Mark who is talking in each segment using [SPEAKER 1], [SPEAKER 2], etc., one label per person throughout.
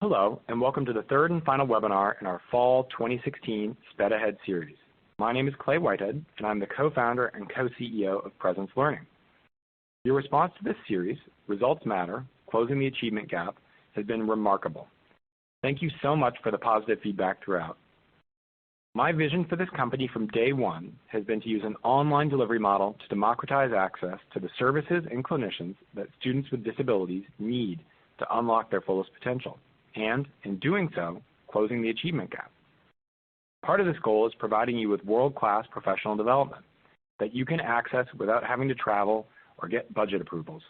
[SPEAKER 1] Hello, and welcome to the third and final webinar in our Fall 2016 SPED Ahead series. My name is Clay Whitehead, and I'm the co-founder and co-CEO of Presence Learning. Your response to this series, Results Matter, Closing the Achievement Gap, has been remarkable. Thank you so much for the positive feedback throughout. My vision for this company from day one has been to use an online delivery model to democratize access to the services and clinicians that students with disabilities need to unlock their fullest potential, and in doing so, closing the achievement gap. Part of this goal is providing you with world-class professional development that you can access without having to travel or get budget approvals.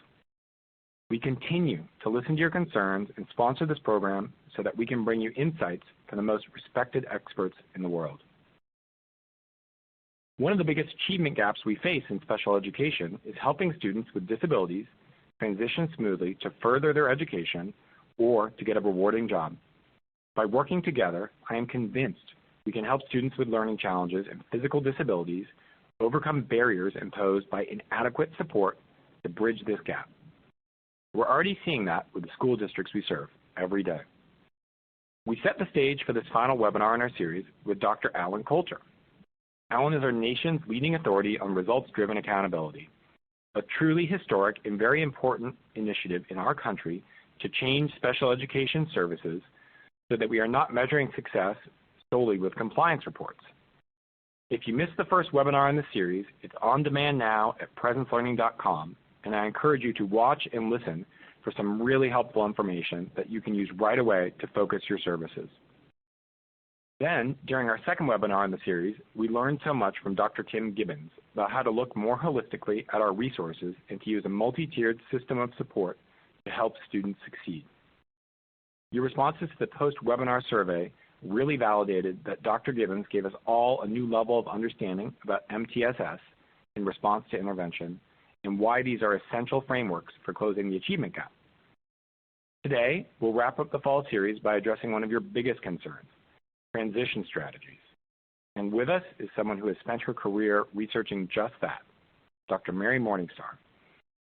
[SPEAKER 1] We continue to listen to your concerns and sponsor this program so that we can bring you insights from the most respected experts in the world. One of the biggest achievement gaps we face in special education is helping students with disabilities transition smoothly to further their education or to get a rewarding job. By working together, I am convinced we can help students with learning challenges and physical disabilities overcome barriers imposed by inadequate support to bridge this gap. We're already seeing that with the school districts we serve every day. We set the stage for this final webinar in our series with Dr. Alan Coulter. Alan is our nation's leading authority on results-driven accountability, a truly historic and very important initiative in our country to change special education services so that we are not measuring success solely with compliance reports. If you missed the first webinar in the series, it's on demand now at presencelearning.com, and I encourage you to watch and listen for some really helpful information that you can use right away to focus your services. Then, during our second webinar in the series, we learned so much from Dr. Tim Gibbons about how to look more holistically at our resources and to use a multi-tiered system of support to help students succeed. Your responses to the post-webinar survey really validated that Dr. Gibbons gave us all a new level of understanding about MTSS in response to intervention and why these are essential frameworks for closing the achievement gap. Today, we'll wrap up the fall series by addressing one of your biggest concerns, transition strategies. And with us is someone who has spent her career researching just that, Dr. Mary Morningstar.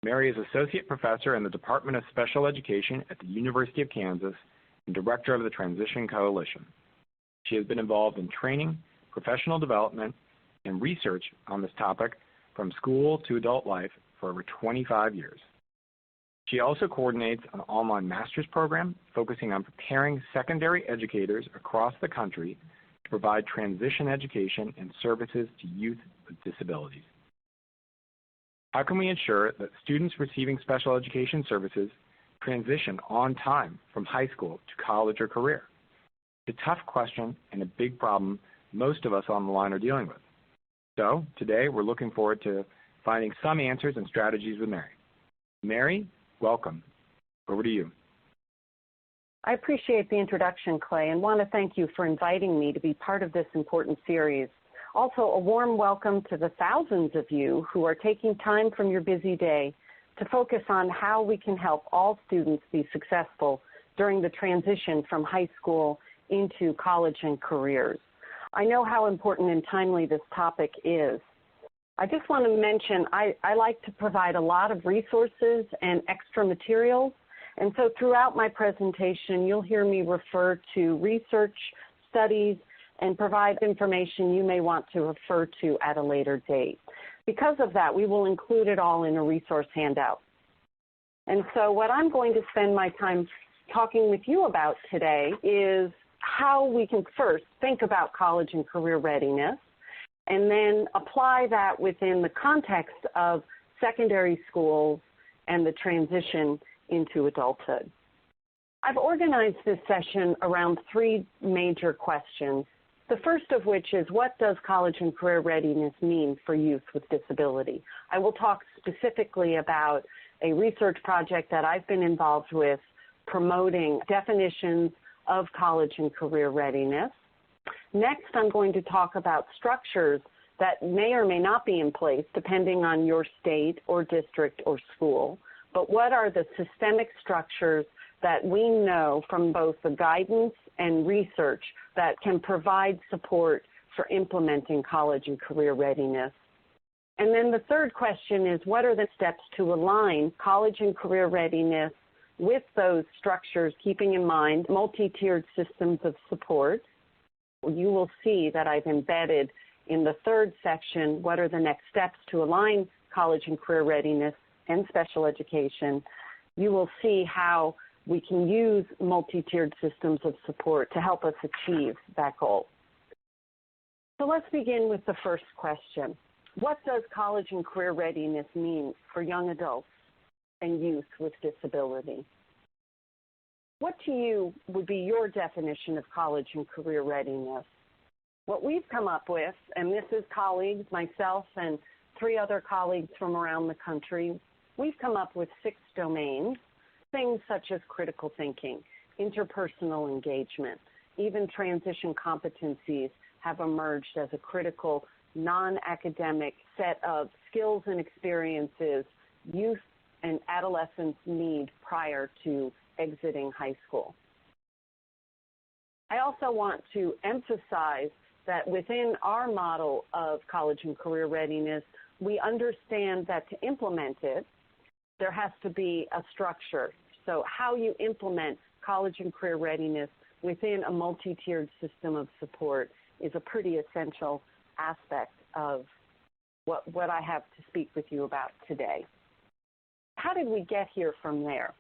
[SPEAKER 1] Mary is Associate Professor in the Department of Special Education at the University of Kansas and Director of the Transition Coalition. She has been involved in training, professional development, and research on this topic from school to adult life for over 25 years. She also coordinates an online master's program focusing on preparing secondary educators across the country to provide transition education and services to youth with disabilities. How can we ensure that students receiving special education services transition on time from high school to college or career? It's a tough question and a big problem most of us on the line are dealing with. So today we're looking forward to finding some answers and strategies with Mary. Mary, welcome. Over to you.
[SPEAKER 2] I appreciate the introduction, Clay, and want to thank you for inviting me to be part of this important series. Also, a warm welcome to the thousands of you who are taking time from your busy day to focus on how we can help all students be successful during the transition from high school into college and careers. I know how important and timely this topic is. I just want to mention I like to provide a lot of resources and extra materials, and so throughout my presentation you'll hear me refer to research, studies, and provide information you may want to refer to at a later date. Because of that, we will include it all in a resource handout. And so what I'm going to spend my time talking with you about today is how we can first think about college and career readiness, and then apply that within the context of secondary schools and the transition into adulthood. I've organized this session around three major questions. The first of which is, what does college and career readiness mean for youth with disability? I will talk specifically about a research project that I've been involved with promoting definitions of college and career readiness. Next, I'm going to talk about structures that may or may not be in place depending on your state or district or school, but what are the systemic structures that we know from both the guidance and research that can provide support for implementing college and career readiness. And then the third question is, what are the steps to align college and career readiness with those structures, keeping in mind multi-tiered systems of support. You will see that I've embedded in the third section what are the next steps to align college and career readiness and special education. You will see how we can use multi-tiered systems of support to help us achieve that goal. So let's begin with the first question. What does college and career readiness mean for young adults and youth with disability? What to you would be your definition of college and career readiness? What we've come up with, and this is colleagues, myself and 3 other colleagues from around the country, we've come up with 6 domains, things such as critical thinking, interpersonal engagement, even transition competencies have emerged as a critical non-academic set of skills and experiences youth and adolescents need prior to exiting high school. I also want to emphasize that within our model of college and career readiness, we understand that to implement it, there has to be a structure. So how you implement college and career readiness within a multi-tiered system of support is a pretty essential aspect of what I have to speak with you about today. How did we get here from there?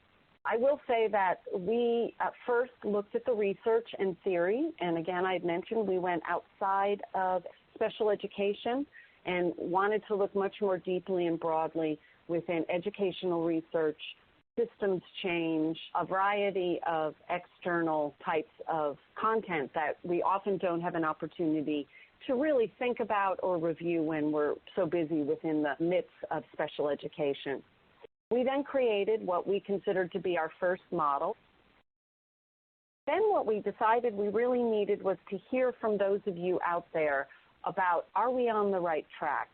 [SPEAKER 2] I will say that we first looked at the research and theory, and again, I had mentioned we went outside of special education and wanted to look much more deeply and broadly within educational research, systems change, a variety of external types of content that we often don't have an opportunity to really think about or review when we're so busy within the midst of special education. We then created what we considered to be our first model. Then what we decided we really needed was to hear from those of you out there about, are we on the right track?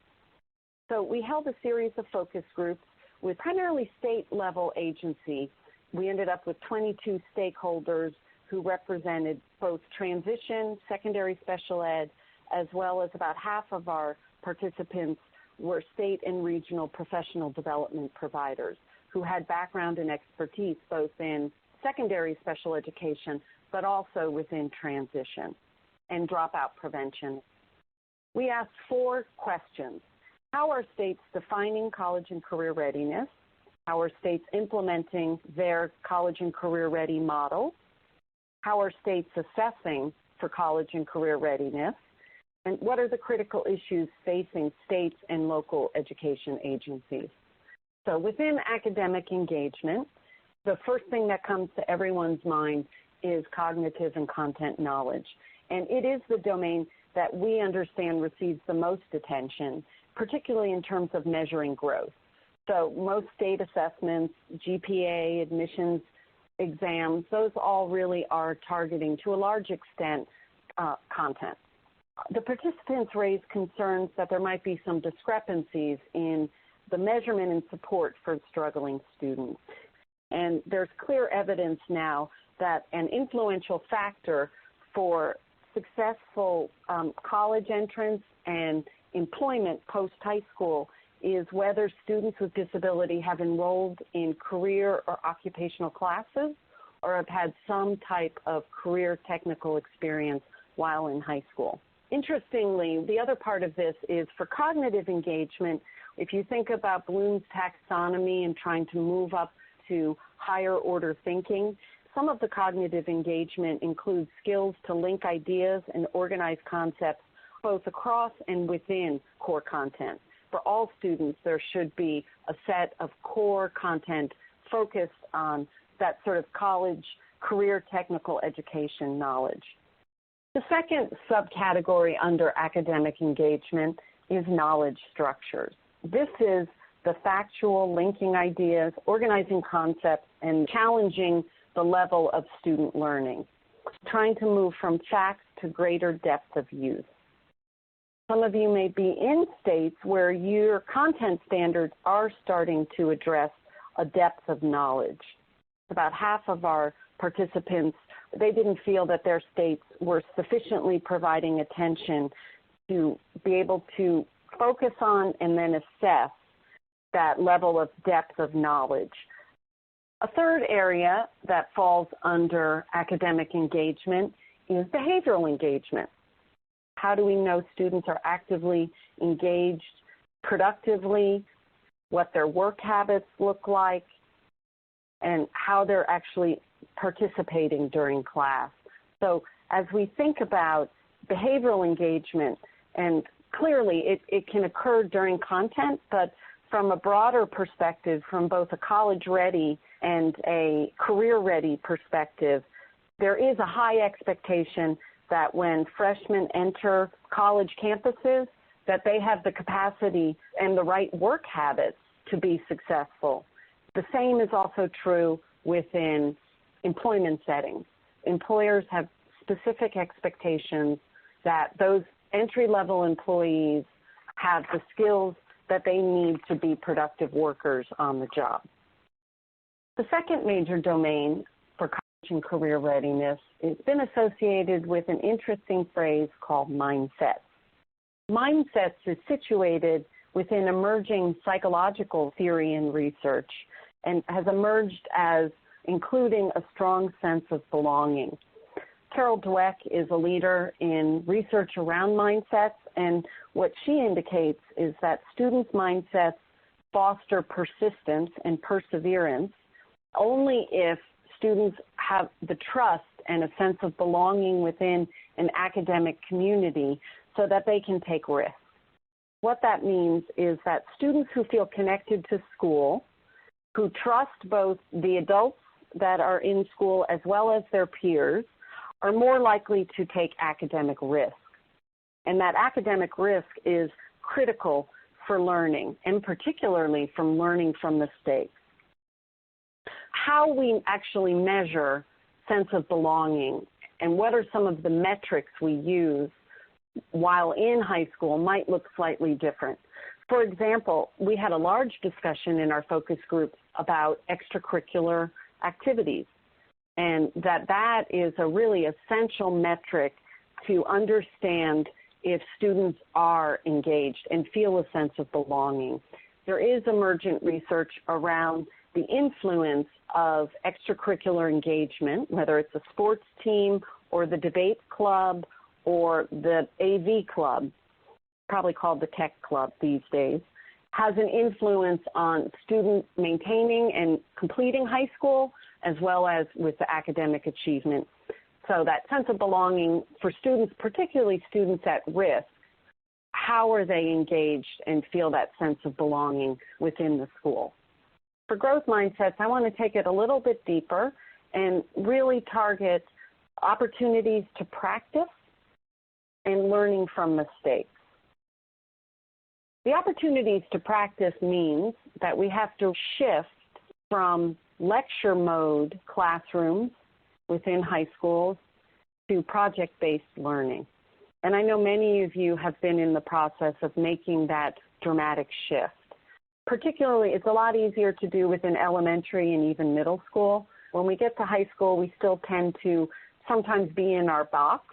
[SPEAKER 2] So we held a series of focus groups with primarily state-level agencies. We ended up with 22 stakeholders who represented both transition, secondary special ed, as well as about half of our participants were state and regional professional development providers who had background and expertise both in secondary special education, but also within transition and dropout prevention. We asked 4 questions. How are states defining college and career readiness? How are states implementing their college and career ready model? How are states assessing for college and career readiness? And what are the critical issues facing states and local education agencies? So within academic engagement, the first thing that comes to everyone's mind is cognitive and content knowledge. And it is the domain that we understand receives the most attention, particularly in terms of measuring growth. So most state assessments, GPA, admissions exams, those all really are targeting, to a large extent, content. The participants raised concerns that there might be some discrepancies in the measurement and support for struggling students. And there's clear evidence now that an influential factor for successful college entrance and employment post-high school is whether students with disability have enrolled in career or occupational classes or have had some type of career technical experience while in high school. Interestingly, the other part of this is for cognitive engagement. If you think about Bloom's taxonomy and trying to move up to higher order thinking, some of the cognitive engagement includes skills to link ideas and organize concepts both across and within core content. For all students, there should be a set of core content focused on that sort of college career technical education knowledge. The second subcategory under academic engagement is knowledge structures. This is the factual, linking ideas, organizing concepts, and challenging the level of student learning, trying to move from facts to greater depth of use. Some of you may be in states where your content standards are starting to address a depth of knowledge. About half of our participants, they didn't feel that their states were sufficiently providing attention to be able to focus on and then assess that level of depth of knowledge. A third area that falls under academic engagement is behavioral engagement. How do we know students are actively engaged productively, what their work habits look like, and how they're actually participating during class? So as we think about behavioral engagement, and clearly it can occur during content, but from a broader perspective, from both a college-ready and a career-ready perspective, there is a high expectation that when freshmen enter college campuses, that they have the capacity and the right work habits to be successful. The same is also true within employment settings. Employers have specific expectations that those entry-level employees have the skills that they need to be productive workers on the job. The second major domain for college and career readiness has been associated with an interesting phrase called mindsets. Mindsets is situated within emerging psychological theory and research and has emerged as including a strong sense of belonging. Carol Dweck is a leader in research around mindsets, and what she indicates is that students' mindsets foster persistence and perseverance only if students have the trust and a sense of belonging within an academic community so that they can take risks. What that means is that students who feel connected to school, who trust both the adults that are in school as well as their peers, are more likely to take academic risk. And that academic risk is critical for learning, and particularly from learning from mistakes. How we actually measure sense of belonging and what are some of the metrics we use while in high school might look slightly different. For example, we had a large discussion in our focus groups about extracurricular activities, and that is a really essential metric to understand if students are engaged and feel a sense of belonging. There is emergent research around the influence of extracurricular engagement, whether it's a sports team or the debate club or the AV club, probably called the tech club these days, has an influence on students maintaining and completing high school as well as with the academic achievement. So that sense of belonging for students, particularly students at risk, how are they engaged and feel that sense of belonging within the school? For growth mindsets, I want to take it a little bit deeper and really target opportunities to practice and learning from mistakes. The opportunities to practice means that we have to shift from lecture mode classrooms within high schools to project-based learning. And I know many of you have been in the process of making that dramatic shift. Particularly, it's a lot easier to do within elementary and even middle school. When we get to high school, we still tend to sometimes be in our box,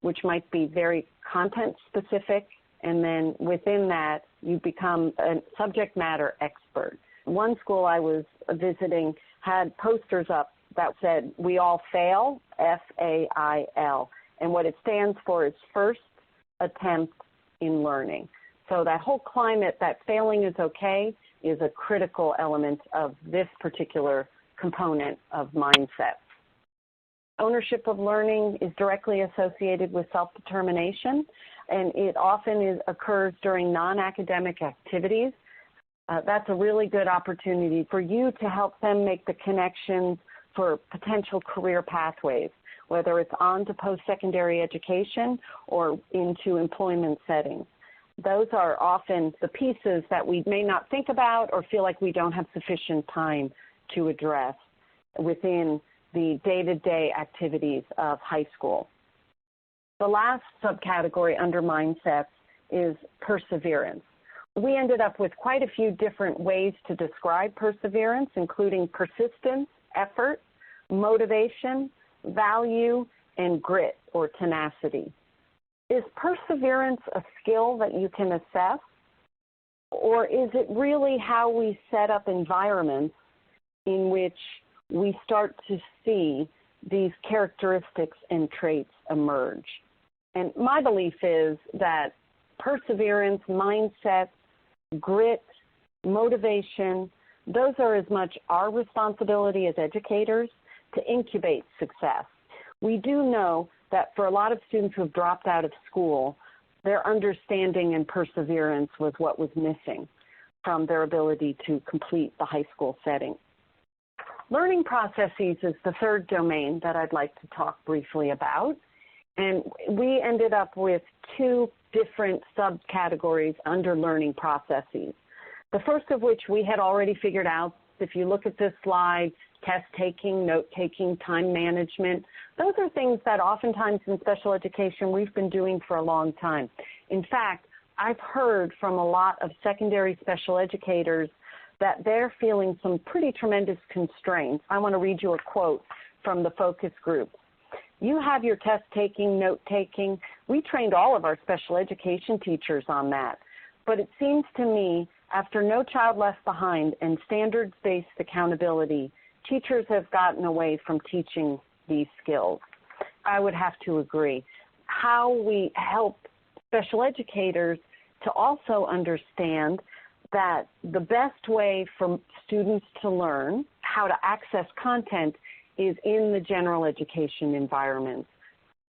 [SPEAKER 2] which might be very content specific, and then within that, you become a subject matter expert. One school I was visiting had posters up that said, "We all fail," F-A-I-L, and what it stands for is first attempt in learning. So that whole climate that failing is okay is a critical element of this particular component of mindset. Ownership of learning is directly associated with self-determination, and it often occurs during non-academic activities. That's a really good opportunity for you to help them make the connections for potential career pathways, whether it's on to post-secondary education or into employment settings. Those are often the pieces that we may not think about or feel like we don't have sufficient time to address within the day-to-day activities of high school. The last subcategory under mindsets is perseverance. We ended up with quite a few different ways to describe perseverance, including persistence, effort, motivation, value, and grit or tenacity. Is perseverance a skill that you can assess, or is it really how we set up environments in which we start to see these characteristics and traits emerge. And my belief is that perseverance, mindset, grit, motivation, those are as much our responsibility as educators to incubate success. We do know that for a lot of students who have dropped out of school, their understanding and perseverance was what was missing from their ability to complete the high school setting. Learning processes is the third domain that I'd like to talk briefly about. And we ended up with two different subcategories under learning processes. The first of which we had already figured out. If you look at this slide, test taking, note taking, time management, those are things that oftentimes in special education we've been doing for a long time. In fact, I've heard from a lot of secondary special educators that they're feeling some pretty tremendous constraints. I want to read you a quote from the focus group. You have your test taking, note taking. We trained all of our special education teachers on that. But it seems to me, after No Child Left Behind and standards-based accountability, teachers have gotten away from teaching these skills. I would have to agree. How we help special educators to also understand that the best way for students to learn how to access content is in the general education environment.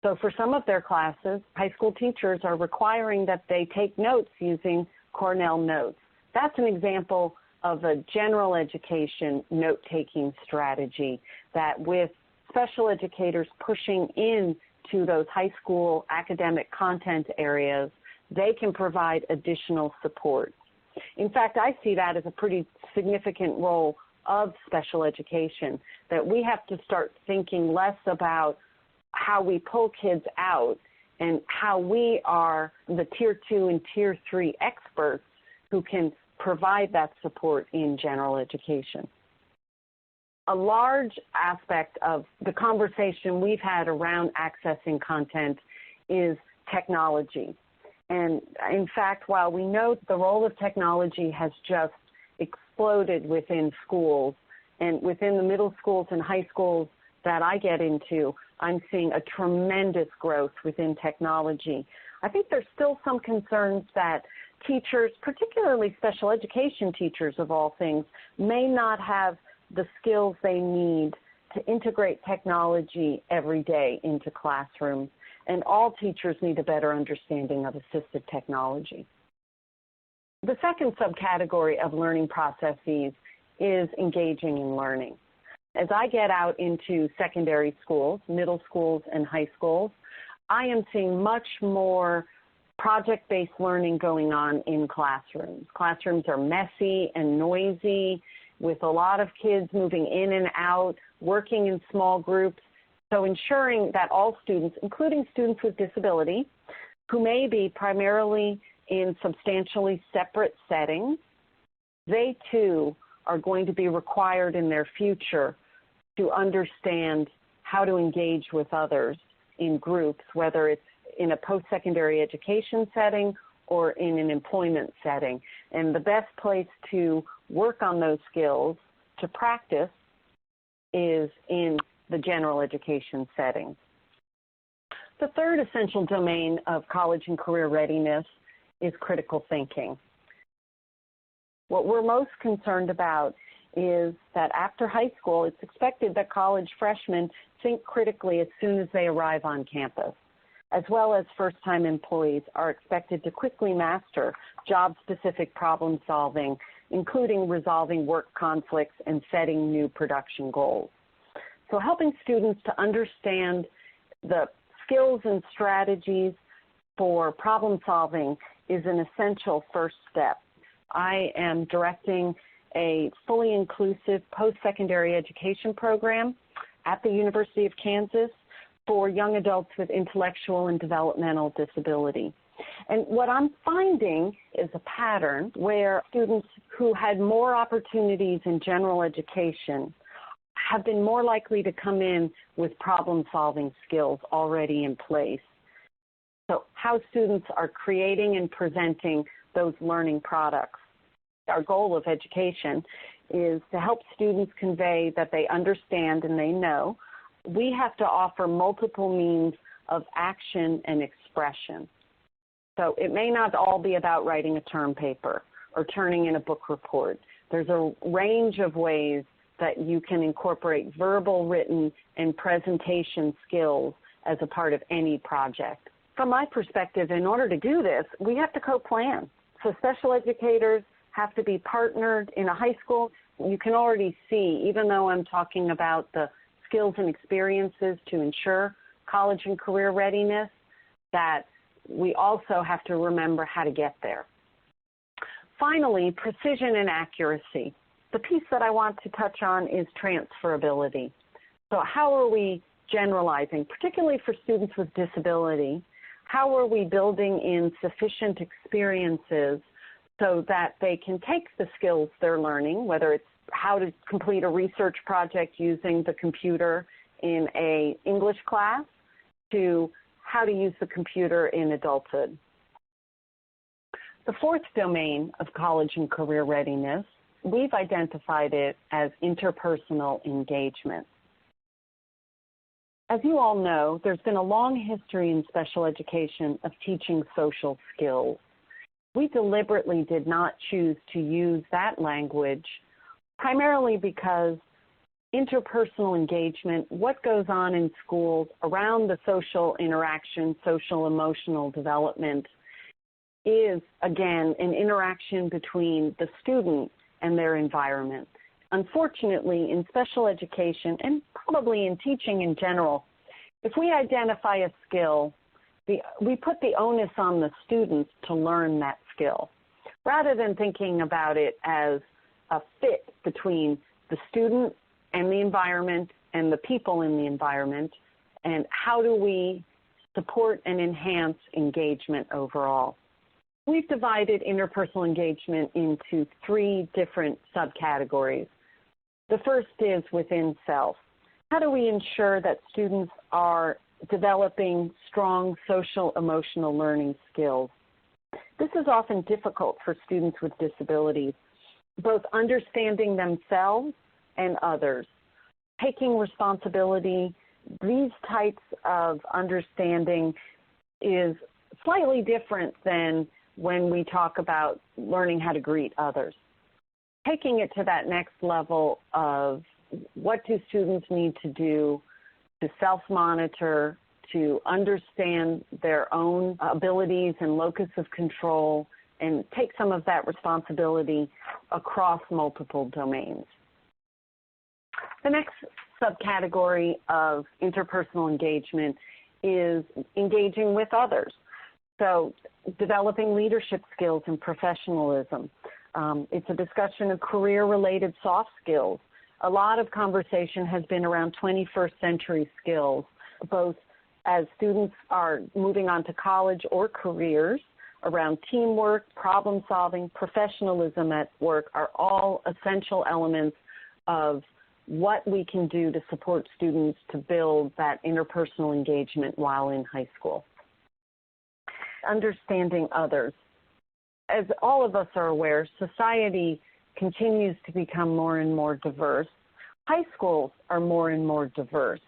[SPEAKER 2] So for some of their classes, high school teachers are requiring that they take notes using Cornell Notes. That's an example of a general education note-taking strategy that with special educators pushing into those high school academic content areas, they can provide additional support. In fact, I see that as a pretty significant role of special education, that we have to start thinking less about how we pull kids out and how we are the Tier 2 and Tier 3 experts who can provide that support in general education. A large aspect of the conversation we've had around accessing content is technology. And in fact, while we know the role of technology has just exploded within schools, and within the middle schools and high schools that I get into, I'm seeing a tremendous growth within technology. I think there's still some concerns that teachers, particularly special education teachers of all things, may not have the skills they need to integrate technology every day into classrooms. And all teachers need a better understanding of assistive technology. The second subcategory of learning processes is engaging in learning. As I get out into secondary schools, middle schools, and high schools, I am seeing much more project-based learning going on in classrooms. Classrooms are messy and noisy, with a lot of kids moving in and out, working in small groups. So ensuring that all students, including students with disability, who may be primarily in substantially separate settings, they too are going to be required in their future to understand how to engage with others in groups, whether it's in a post-secondary education setting or in an employment setting. And the best place to work on those skills, to practice, is in the general education setting. The third essential domain of college and career readiness is critical thinking. What we're most concerned about is that after high school, it's expected that college freshmen think critically as soon as they arrive on campus, as well as first-time employees are expected to quickly master job-specific problem solving, including resolving work conflicts and setting new production goals. So helping students to understand the skills and strategies for problem solving is an essential first step. I am directing a fully inclusive post-secondary education program at the University of Kansas for young adults with intellectual and developmental disability. And what I'm finding is a pattern where students who had more opportunities in general education have been more likely to come in with problem-solving skills already in place. So how students are creating and presenting those learning products. Our goal of education is to help students convey that they understand and they know. We have to offer multiple means of action and expression. So it may not all be about writing a term paper or turning in a book report. There's a range of ways that you can incorporate verbal, written, and presentation skills as a part of any project. From my perspective, in order to do this, we have to co-plan. So special educators have to be partnered in a high school. You can already see, even though I'm talking about the skills and experiences to ensure college and career readiness, that we also have to remember how to get there. Finally, precision and accuracy. The piece that I want to touch on is transferability. So how are we generalizing, particularly for students with disability, how are we building in sufficient experiences so that they can take the skills they're learning, whether it's how to complete a research project using the computer in an English class, to how to use the computer in adulthood. The fourth domain of college and career readiness, we've identified it as interpersonal engagement. As you all know, there's been a long history in special education of teaching social skills. We deliberately did not choose to use that language, primarily because interpersonal engagement, what goes on in schools around the social interaction, social emotional development, is, again, an interaction between the student and their environment. Unfortunately, in special education, and probably in teaching in general, if we identify a skill, we put the onus on the students to learn that skill, rather than thinking about it as a fit between the student and the environment and the people in the environment, and how do we support and enhance engagement overall. We've divided interpersonal engagement into three different subcategories. The first is within self. How do we ensure that students are developing strong social emotional learning skills? This is often difficult for students with disabilities, both understanding themselves and others, taking responsibility. These types of understanding is slightly different than when we talk about learning how to greet others. Taking it to that next level of what do students need to do to self-monitor, to understand their own abilities and locus of control, and take some of that responsibility across multiple domains. The next subcategory of interpersonal engagement is engaging with others. So developing leadership skills and professionalism. It's a discussion of career-related soft skills. A lot of conversation has been around 21st century skills, both as students are moving on to college or careers, around teamwork, problem solving, professionalism at work are all essential elements of what we can do to support students to build that interpersonal engagement while in high school. Understanding others. As all of us are aware, society continues to become more and more diverse. High schools are more and more diverse.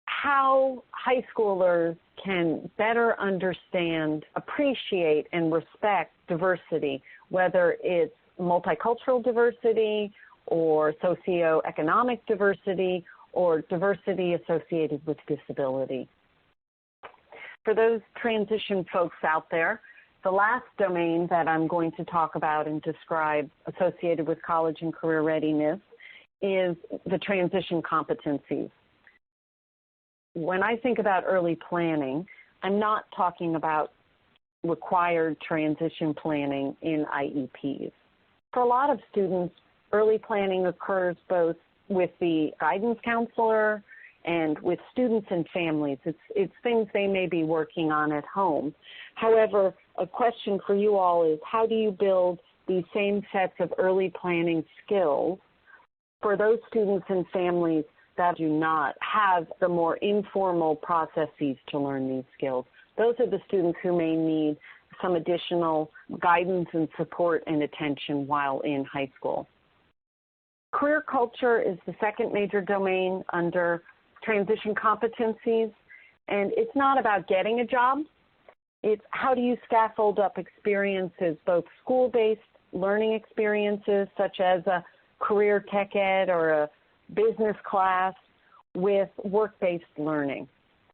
[SPEAKER 2] How high schoolers can better understand, appreciate, and respect diversity, whether it's multicultural diversity or socioeconomic diversity or diversity associated with disability. For those transition folks out there, the last domain that I'm going to talk about and describe associated with college and career readiness is the transition competencies. When I think about early planning, I'm not talking about required transition planning in IEPs. For a lot of students, early planning occurs both with the guidance counselor and with students and families. It's things they may be working on at home. However, a question for you all is, how do you build these same sets of early planning skills for those students and families that do not have the more informal processes to learn these skills? Those are the students who may need some additional guidance and support and attention while in high school. Career culture is the second major domain under transition competencies, and it's not about getting a job. It's how do you scaffold up experiences, both school-based learning experiences such as a career tech ed or a business class with work-based learning.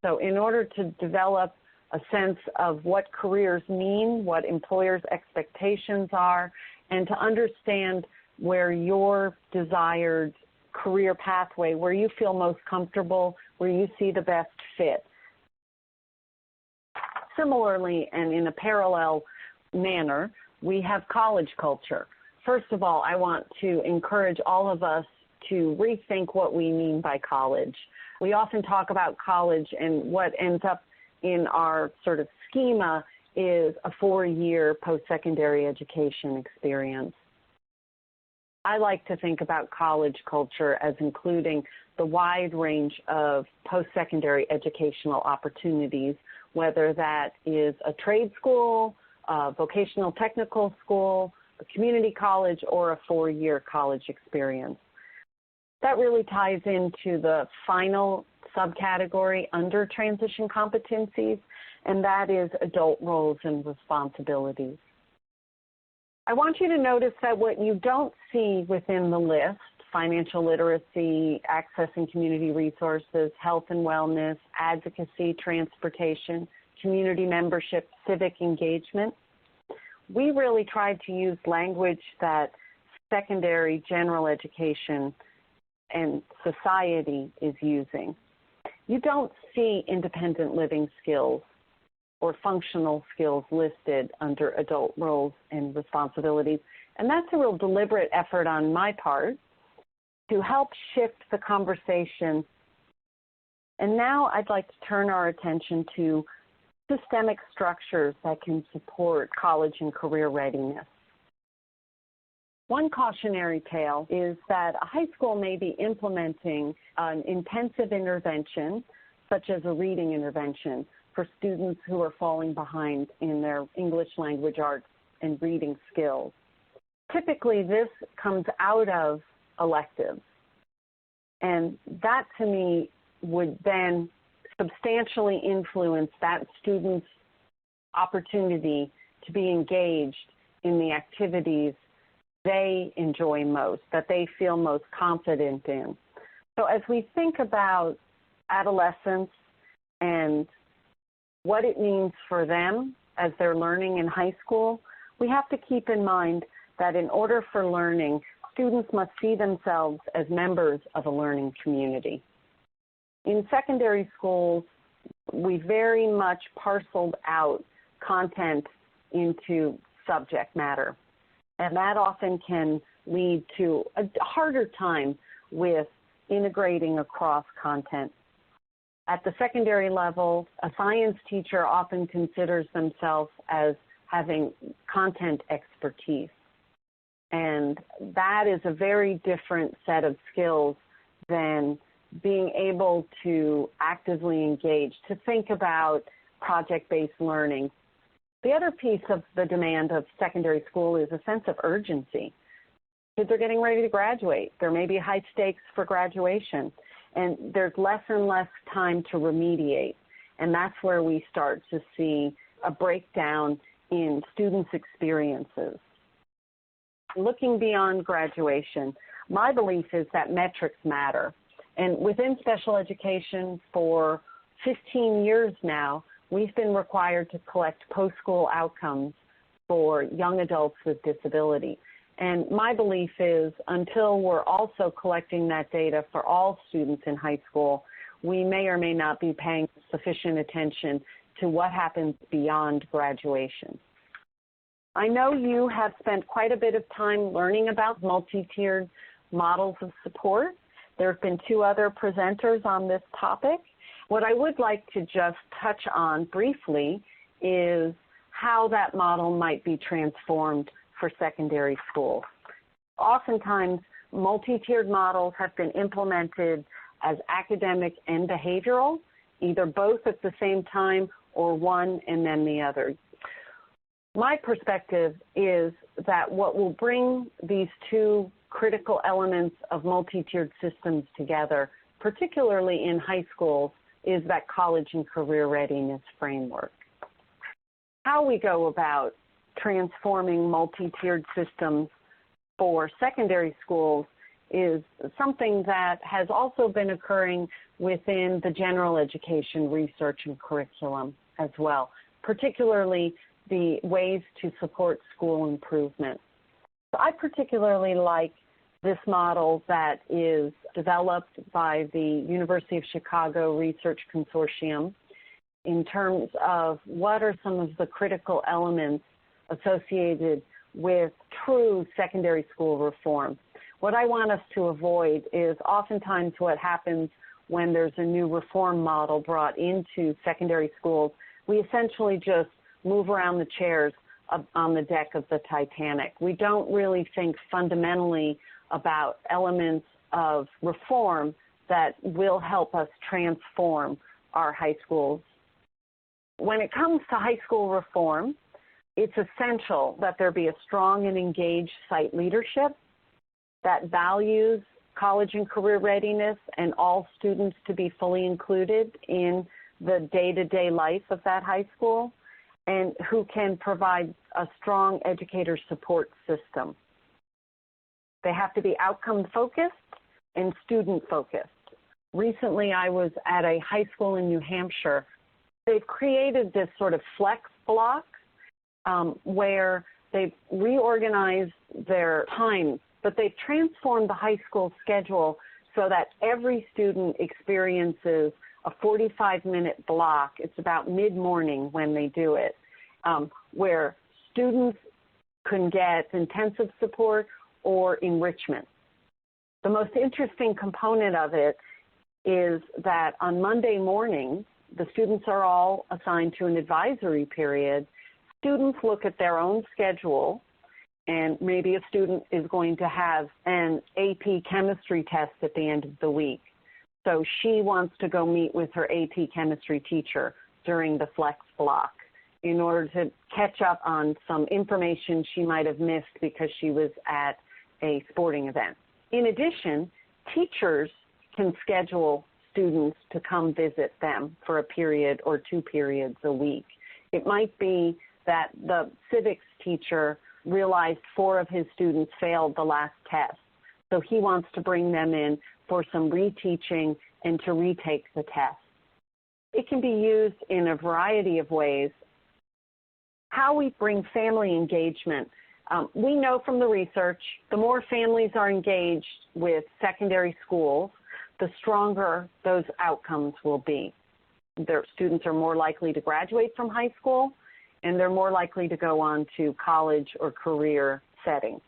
[SPEAKER 2] So in order to develop a sense of what careers mean, what employers' expectations are, and to understand where your desired career pathway, where you feel most comfortable, where you see the best fit. Similarly, and in a parallel manner, we have college culture. First of all, I want to encourage all of us to rethink what we mean by college. We often talk about college, and what ends up in our sort of schema is a 4-year post-secondary education experience. I like to think about college culture as including the wide range of post-secondary educational opportunities, whether that is a trade school, a vocational technical school, a community college, or a 4-year college experience. That really ties into the final subcategory under transition competencies, and that is adult roles and responsibilities. I want you to notice that what you don't see within the list, financial literacy, accessing community resources, health and wellness, advocacy, transportation, community membership, civic engagement, we really tried to use language that secondary general education and society is using. You don't see independent living skills or functional skills listed under adult roles and responsibilities. And that's a real deliberate effort on my part to help shift the conversation. And now I'd like to turn our attention to systemic structures that can support college and career readiness. One cautionary tale is that a high school may be implementing an intensive intervention, such as a reading intervention, for students who are falling behind in their English language arts and reading skills. Typically, this comes out of electives, and that to me would then substantially influence that student's opportunity to be engaged in the activities they enjoy most, that they feel most confident in. So as we think about adolescence and what it means for them as they're learning in high school, we have to keep in mind that in order for learning, students must see themselves as members of a learning community. In secondary schools, we very much parceled out content into subject matter, and that often can lead to a harder time with integrating across content. At the secondary level, a science teacher often considers themselves as having content expertise. And that is a very different set of skills than being able to actively engage, to think about project-based learning. The other piece of the demand of secondary school is a sense of urgency. Kids are getting ready to graduate. There may be high stakes for graduation, and there's less and less time to remediate. And that's where we start to see a breakdown in students' experiences. Looking beyond graduation, my belief is that metrics matter. And within special education for 15 years now, we've been required to collect post-school outcomes for young adults with disability. And my belief is until we're also collecting that data for all students in high school, we may or may not be paying sufficient attention to what happens beyond graduation. I know you have spent quite a bit of time learning about multi-tiered models of support. There have been 2 other presenters on this topic. What I would like to just touch on briefly is how that model might be transformed for secondary school. Oftentimes, multi-tiered models have been implemented as academic and behavioral, either both at the same time or one and then the other. My perspective is that what will bring these 2 critical elements of multi-tiered systems together, particularly in high schools, is that college and career readiness framework. How we go about transforming multi-tiered systems for secondary schools is something that has also been occurring within the general education research and curriculum as well, particularly the ways to support school improvement. So I particularly like this model that is developed by the University of Chicago Research Consortium in terms of what are some of the critical elements associated with true secondary school reform. What I want us to avoid is oftentimes what happens when there's a new reform model brought into secondary schools. We essentially just move around the chairs on the deck of the Titanic. We don't really think fundamentally about elements of reform that will help us transform our high schools. When it comes to high school reform, it's essential that there be a strong and engaged site leadership that values college and career readiness and all students to be fully included in the day-to-day life of that high school, and who can provide a strong educator support system. They have to be outcome-focused and student-focused. Recently, I was at a high school in New Hampshire. They've created this sort of flex block where they've reorganized their time, but they've transformed the high school schedule so that every student experiences a 45-minute block. It's about mid-morning when they do it, where students can get intensive support or enrichment. The most interesting component of it is that on Monday mornings, the students are all assigned to an advisory period. Students look at their own schedule, and maybe a student is going to have an AP chemistry test at the end of the week. So she wants to go meet with her AP chemistry teacher during the flex block in order to catch up on some information she might have missed because she was at a sporting event. In addition, teachers can schedule students to come visit them for a period or 2 periods a week. It might be that the civics teacher realized 4 of his students failed the last test, so he wants to bring them in for some reteaching and to retake the test. It can be used in a variety of ways. How we bring family engagement. We know from the research, the more families are engaged with secondary schools, the stronger those outcomes will be. Their students are more likely to graduate from high school, and they're more likely to go on to college or career settings.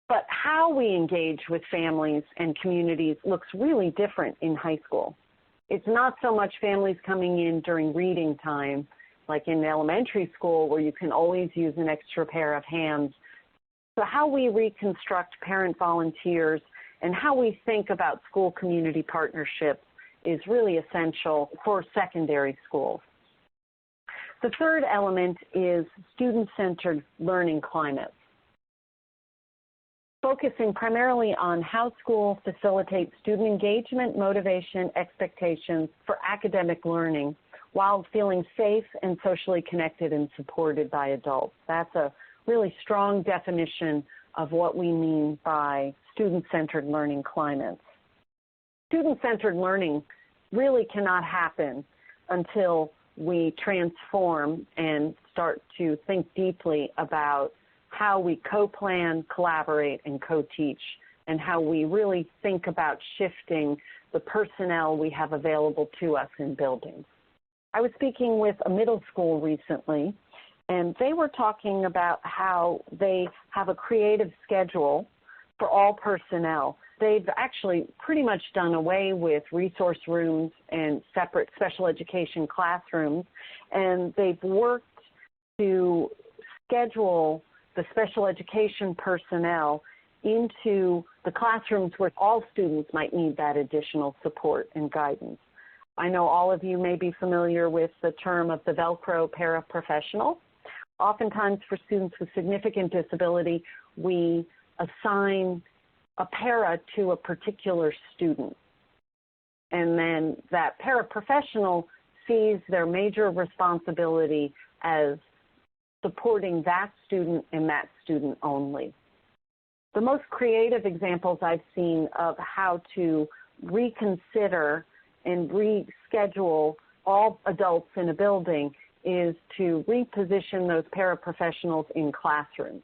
[SPEAKER 2] But how we engage with families and communities looks really different in high school. It's not so much families coming in during reading time, like in elementary school where you can always use an extra pair of hands. So how we reconstruct parent volunteers and how we think about school community partnerships is really essential for secondary schools. The third element is student-centered learning climates. Focusing primarily on how schools facilitate student engagement, motivation, expectations for academic learning while feeling safe and socially connected and supported by adults. That's a really strong definition of what we mean by student-centered learning climates. Student-centered learning really cannot happen until we transform and start to think deeply about how we co-plan, collaborate, and co-teach, and how we really think about shifting the personnel we have available to us in buildings. I was speaking with a middle school recently, and they were talking about how they have a creative schedule for all personnel. They've actually pretty much done away with resource rooms and separate special education classrooms, and they've worked to schedule the special education personnel into the classrooms where all students might need that additional support and guidance. I know all of you may be familiar with the term of the Velcro paraprofessional. Oftentimes for students with significant disability, we assign a para to a particular student. And then that paraprofessional sees their major responsibility as supporting that student and that student only. The most creative examples I've seen of how to reconsider and reschedule all adults in a building is to reposition those paraprofessionals in classrooms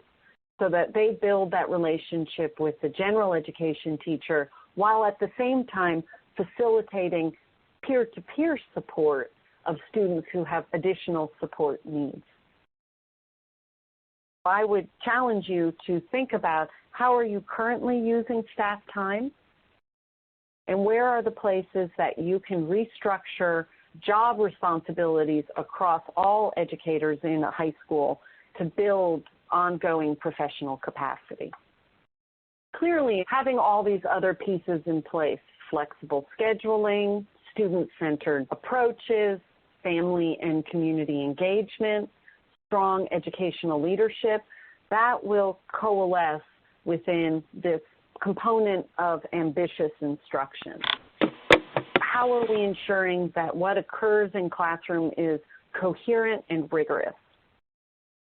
[SPEAKER 2] so that they build that relationship with the general education teacher while at the same time facilitating peer-to-peer support of students who have additional support needs. I would challenge you to think about how are you currently using staff time, and where are the places that you can restructure job responsibilities across all educators in a high school to build ongoing professional capacity. Clearly, having all these other pieces in place, flexible scheduling, student-centered approaches, family and community engagement, strong educational leadership, that will coalesce within this component of ambitious instruction. How are we ensuring that what occurs in classroom is coherent and rigorous?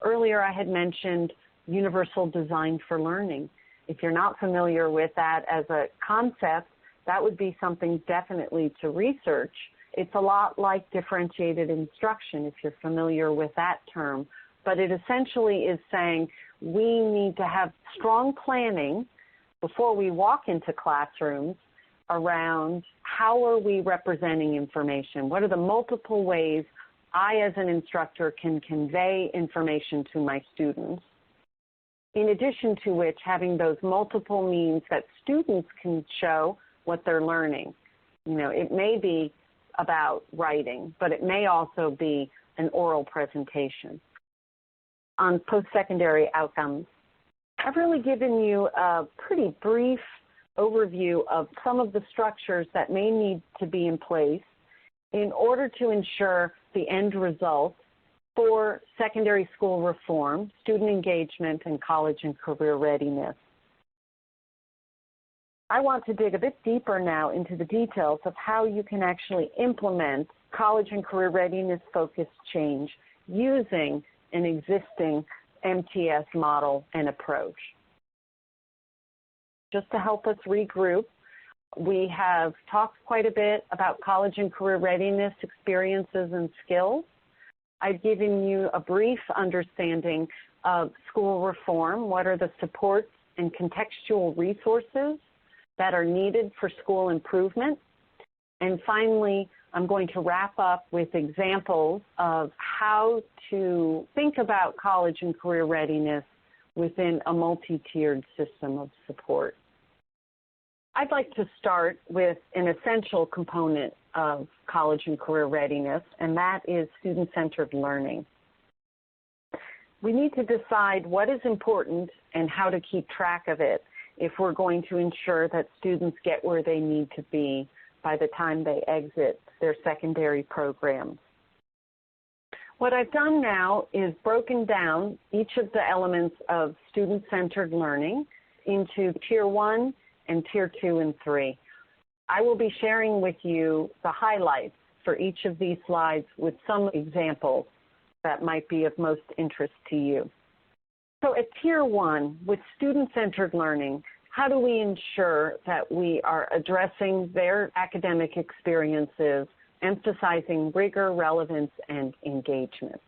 [SPEAKER 2] Earlier I had mentioned universal design for learning. If you're not familiar with that as a concept, that would be something definitely to research. It's a lot like differentiated instruction, if you're familiar with that term, but it essentially is saying we need to have strong planning before we walk into classrooms around how are we representing information? What are the multiple ways I as an instructor can convey information to my students? In addition to which, having those multiple means that students can show what they're learning. You know, it may be about writing, but it may also be an oral presentation. On post-secondary outcomes, I've really given you a pretty brief overview of some of the structures that may need to be in place in order to ensure the end result for secondary school reform, student engagement, and college and career readiness. I want to dig a bit deeper now into the details of how you can actually implement college and career readiness focused change using an existing MTS model and approach. Just to help us regroup, we have talked quite a bit about college and career readiness experiences and skills. I've given you a brief understanding of school reform. What are the supports and contextual resources that are needed for school improvement? And finally, I'm going to wrap up with examples of how to think about college and career readiness within a multi-tiered system of support. I'd like to start with an essential component of college and career readiness, and that is student-centered learning. We need to decide what is important and how to keep track of it if we're going to ensure that students get where they need to be by the time they exit their secondary programs. What I've done now is broken down each of the elements of student-centered learning into Tier 1 and Tier 2 and 3. I will be sharing with you the highlights for each of these slides with some examples that might be of most interest to you. So at Tier 1, with student-centered learning, how do we ensure that we are addressing their academic experiences, emphasizing rigor, relevance, and engagement?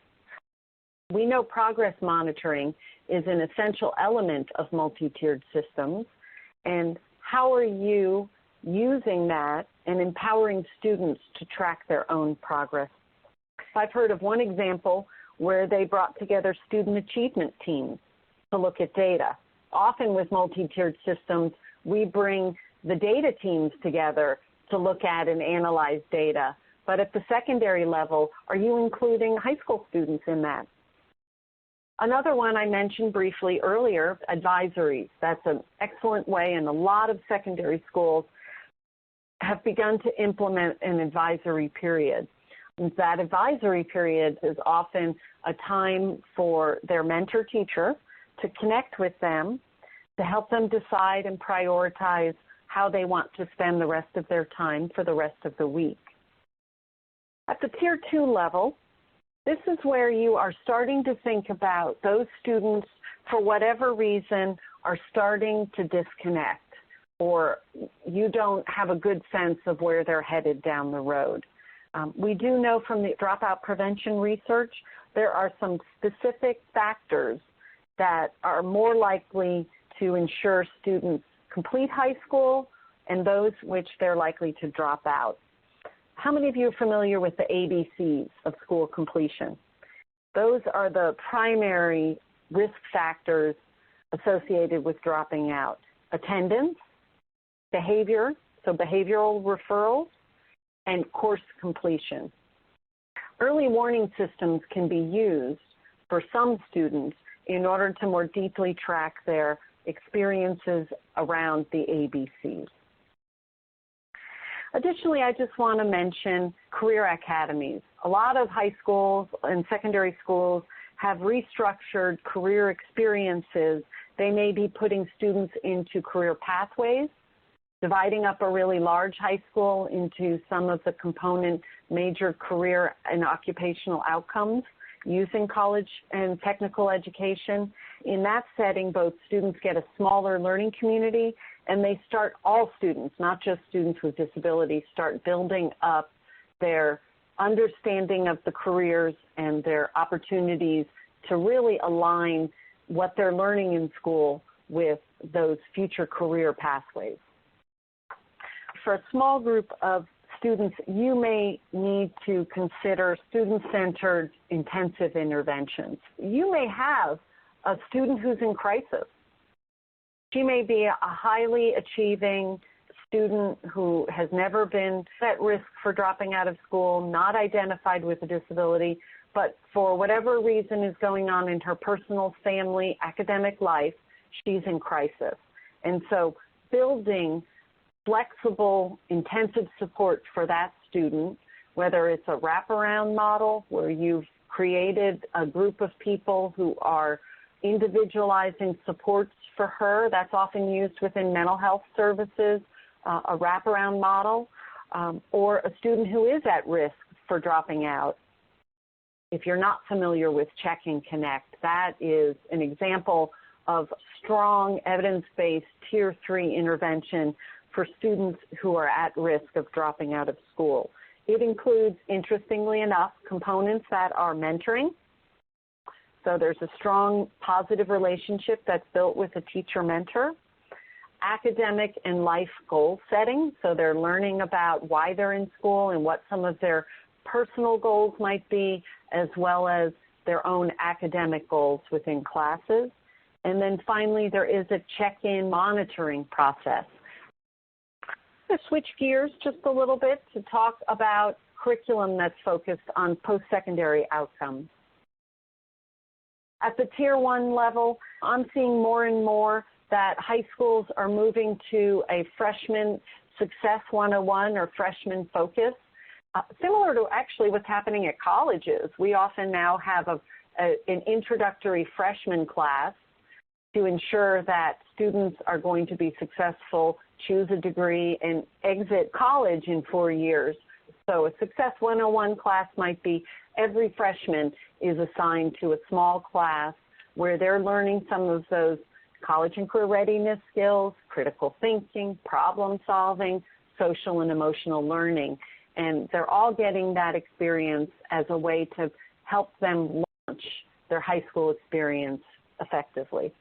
[SPEAKER 2] We know progress monitoring is an essential element of multi-tiered systems, and how are you using that and empowering students to track their own progress? I've heard of one example where they brought together student achievement teams to look at data. Often with multi-tiered systems, we bring the data teams together to look at and analyze data. But at the secondary level, are you including high school students in that? Another one I mentioned briefly earlier, advisories. That's an excellent way, and a lot of secondary schools have begun to implement an advisory period. That advisory period is often a time for their mentor teacher to connect with them, to help them decide and prioritize how they want to spend the rest of their time for the rest of the week. At the Tier 2 level, this is where you are starting to think about those students, for whatever reason, are starting to disconnect, or you don't have a good sense of where they're headed down the road. We do know from the dropout prevention research, there are some specific factors that are more likely to ensure students complete high school and those which they're likely to drop out. How many of you are familiar with the ABCs of school completion? Those are the primary risk factors associated with dropping out. Attendance, behavior, so behavioral referrals, and course completion. Early warning systems can be used for some students in order to more deeply track their experiences around the ABCs. Additionally, I just want to mention career academies. A lot of high schools and secondary schools have restructured career experiences. They may be putting students into career pathways, dividing up a really large high school into some of the component major career and occupational outcomes using college and technical education. In that setting, both students get a smaller learning community, and they start, all students, not just students with disabilities, start building up their understanding of the careers and their opportunities to really align what they're learning in school with those future career pathways. For a small group of students, you may need to consider student-centered intensive interventions. You may have a student who's in crisis. She may be a highly achieving student who has never been at risk for dropping out of school, not identified with a disability, but for whatever reason is going on in her personal, family, academic life, she's in crisis. And so building flexible, intensive support for that student, whether it's a wraparound model where you've created a group of people who are individualizing supports for her, that's often used within mental health services, a wraparound model, or a student who is at risk for dropping out. If you're not familiar with Check and Connect, that is an example of strong evidence-based Tier 3 intervention for students who are at risk of dropping out of school. It includes, interestingly enough, components that are mentoring. So there's a strong positive relationship that's built with a teacher-mentor. Academic and life goal setting, so they're learning about why they're in school and what some of their personal goals might be, as well as their own academic goals within classes. And then finally, there is a check-in monitoring process. I'm going to switch gears just a little bit to talk about curriculum that's focused on post-secondary outcomes. At the Tier 1 level, I'm seeing more and more that high schools are moving to a freshman success 101 or freshman focus, similar to actually what's happening at colleges. We often now have an introductory freshman class to ensure that students are going to be successful, choose a degree, and exit college in 4 years. So a Success 101 class might be every freshman is assigned to a small class where they're learning some of those college and career readiness skills, critical thinking, problem solving, social and emotional learning. And they're all getting that experience as a way to help them launch their high school experience effectively.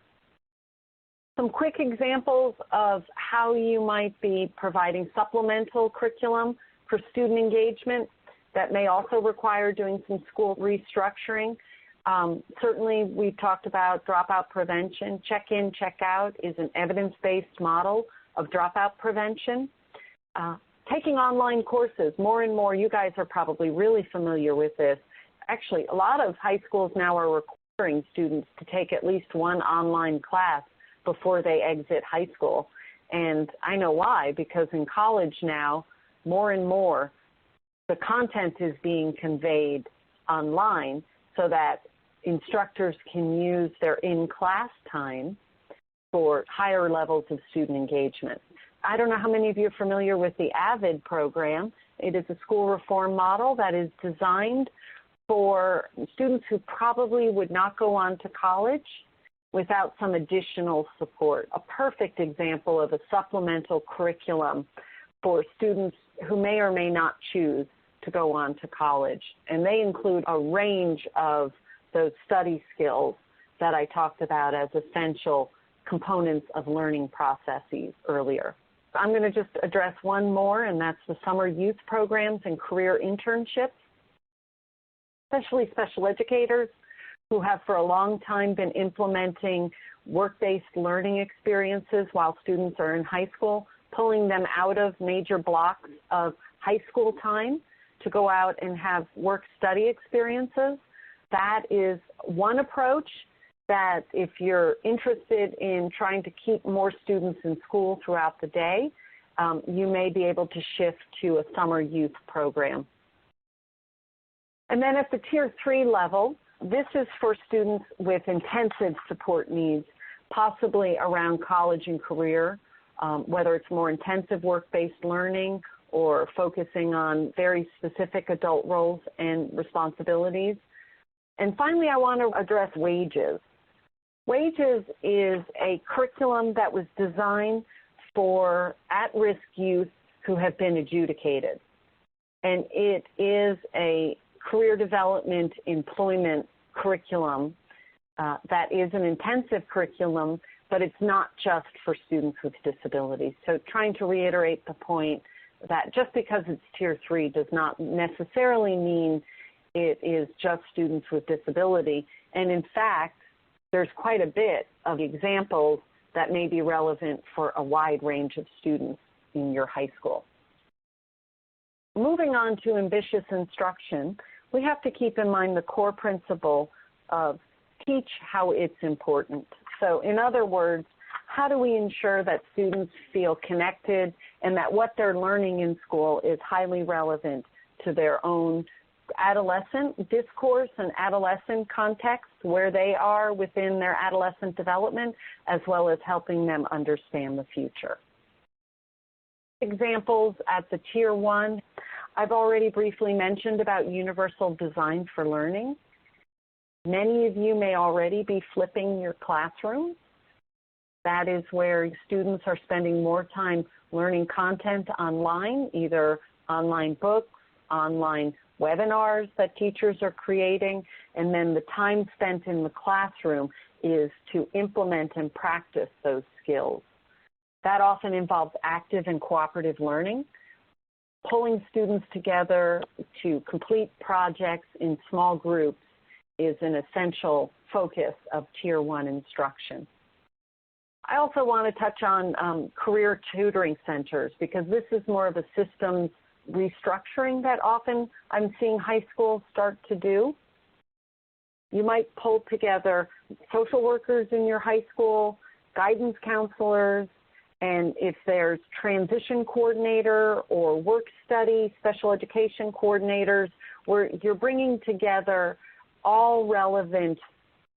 [SPEAKER 2] Some quick examples of how you might be providing supplemental curriculum for student engagement that may also require doing some school restructuring. Certainly, we've talked about dropout prevention. Check-in, check-out is an evidence-based model of dropout prevention. Taking online courses, more and more, you guys are probably really familiar with this. Actually, a lot of high schools now are requiring students to take at least one online class before they exit high school. And I know why, because in college now, more and more, the content is being conveyed online so that instructors can use their in-class time for higher levels of student engagement. I don't know how many of you are familiar with the AVID program. It is a school reform model that is designed for students who probably would not go on to college without some additional support. A perfect example of a supplemental curriculum for students who may or may not choose to go on to college. And they include a range of those study skills that I talked about as essential components of learning processes earlier. I'm going to just address one more, and that's the summer youth programs and career internships, especially special educators who have for a long time been implementing work-based learning experiences while students are in high school, pulling them out of major blocks of high school time to go out and have work-study experiences. That is one approach that if you're interested in trying to keep more students in school throughout the day, you may be able to shift to a summer youth program. And then at the Tier 3 level, this is for students with intensive support needs, possibly around college and career, whether it's more intensive work-based learning or focusing on very specific adult roles and responsibilities. And finally, I want to address wages. Wages is a curriculum that was designed for at-risk youth who have been adjudicated. And it is a career development employment curriculum that is an intensive curriculum, but it's not just for students with disabilities. So trying to reiterate the point that just because it's Tier 3 does not necessarily mean it is just students with disability. And in fact, there's quite a bit of examples that may be relevant for a wide range of students in your high school. Moving on to ambitious instruction, we have to keep in mind the core principle of teach how it's important. So in other words, how do we ensure that students feel connected and that what they're learning in school is highly relevant to their own adolescent discourse and adolescent context, where they are within their adolescent development, as well as helping them understand the future. Examples at the Tier 1, I've already briefly mentioned about universal design for learning. Many of you may already be flipping your classroom. That is where students are spending more time learning content online, either online books, online webinars that teachers are creating, and then the time spent in the classroom is to implement and practice those skills. That often involves active and cooperative learning. Pulling students together to complete projects in small groups is an essential focus of Tier 1 instruction. I also want to touch on career tutoring centers, because this is more of a systems restructuring that often I'm seeing high schools start to do. You might pull together social workers in your high school, guidance counselors, and if there's transition coordinator or work study, special education coordinators, where you're bringing together all relevant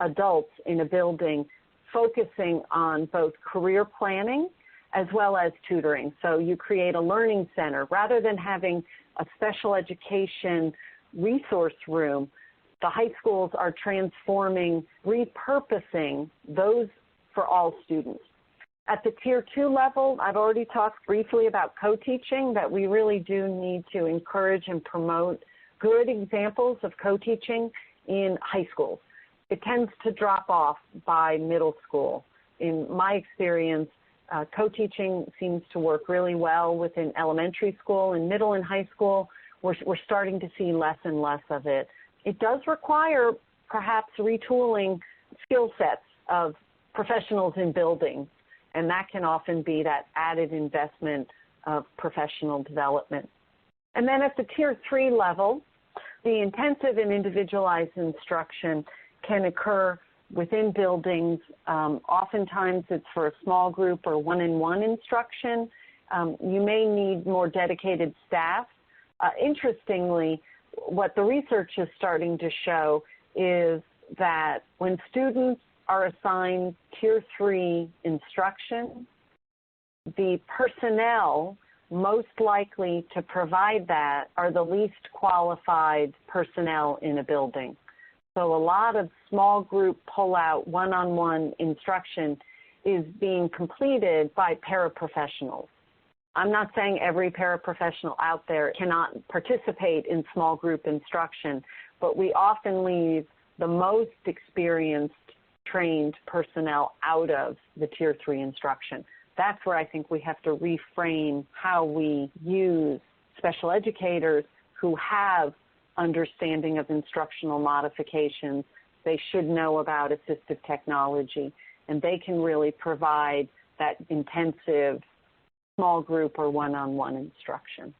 [SPEAKER 2] adults in a building, focusing on both career planning as well as tutoring. So you create a learning center. Rather than having a special education resource room, the high schools are transforming, repurposing those for all students. At the Tier 2 level, I've already talked briefly about co-teaching, that we really do need to encourage and promote good examples of co-teaching in high schools. It tends to drop off by middle school. In my experience, co-teaching seems to work really well within elementary school. In middle and high school, we're starting to see less and less of it. It does require perhaps retooling skill sets of professionals in buildings, and that can often be that added investment of professional development. And then at the Tier 3 level, the intensive and individualized instruction can occur within buildings. Oftentimes it's for a small group or one-on-one instruction. You may need more dedicated staff. Interestingly, what the research is starting to show is that when students are assigned Tier 3 instruction. The personnel most likely to provide that are the least qualified personnel in a building. So a lot of small group pull-out, one-on-one instruction is being completed by paraprofessionals. I'm not saying every paraprofessional out there cannot participate in small group instruction, but we often leave the most experienced trained personnel out of the Tier 3 instruction. That's where I think we have to reframe how we use special educators who have understanding of instructional modifications. They should know about assistive technology, and they can really provide that intensive small group or one-on-one instruction.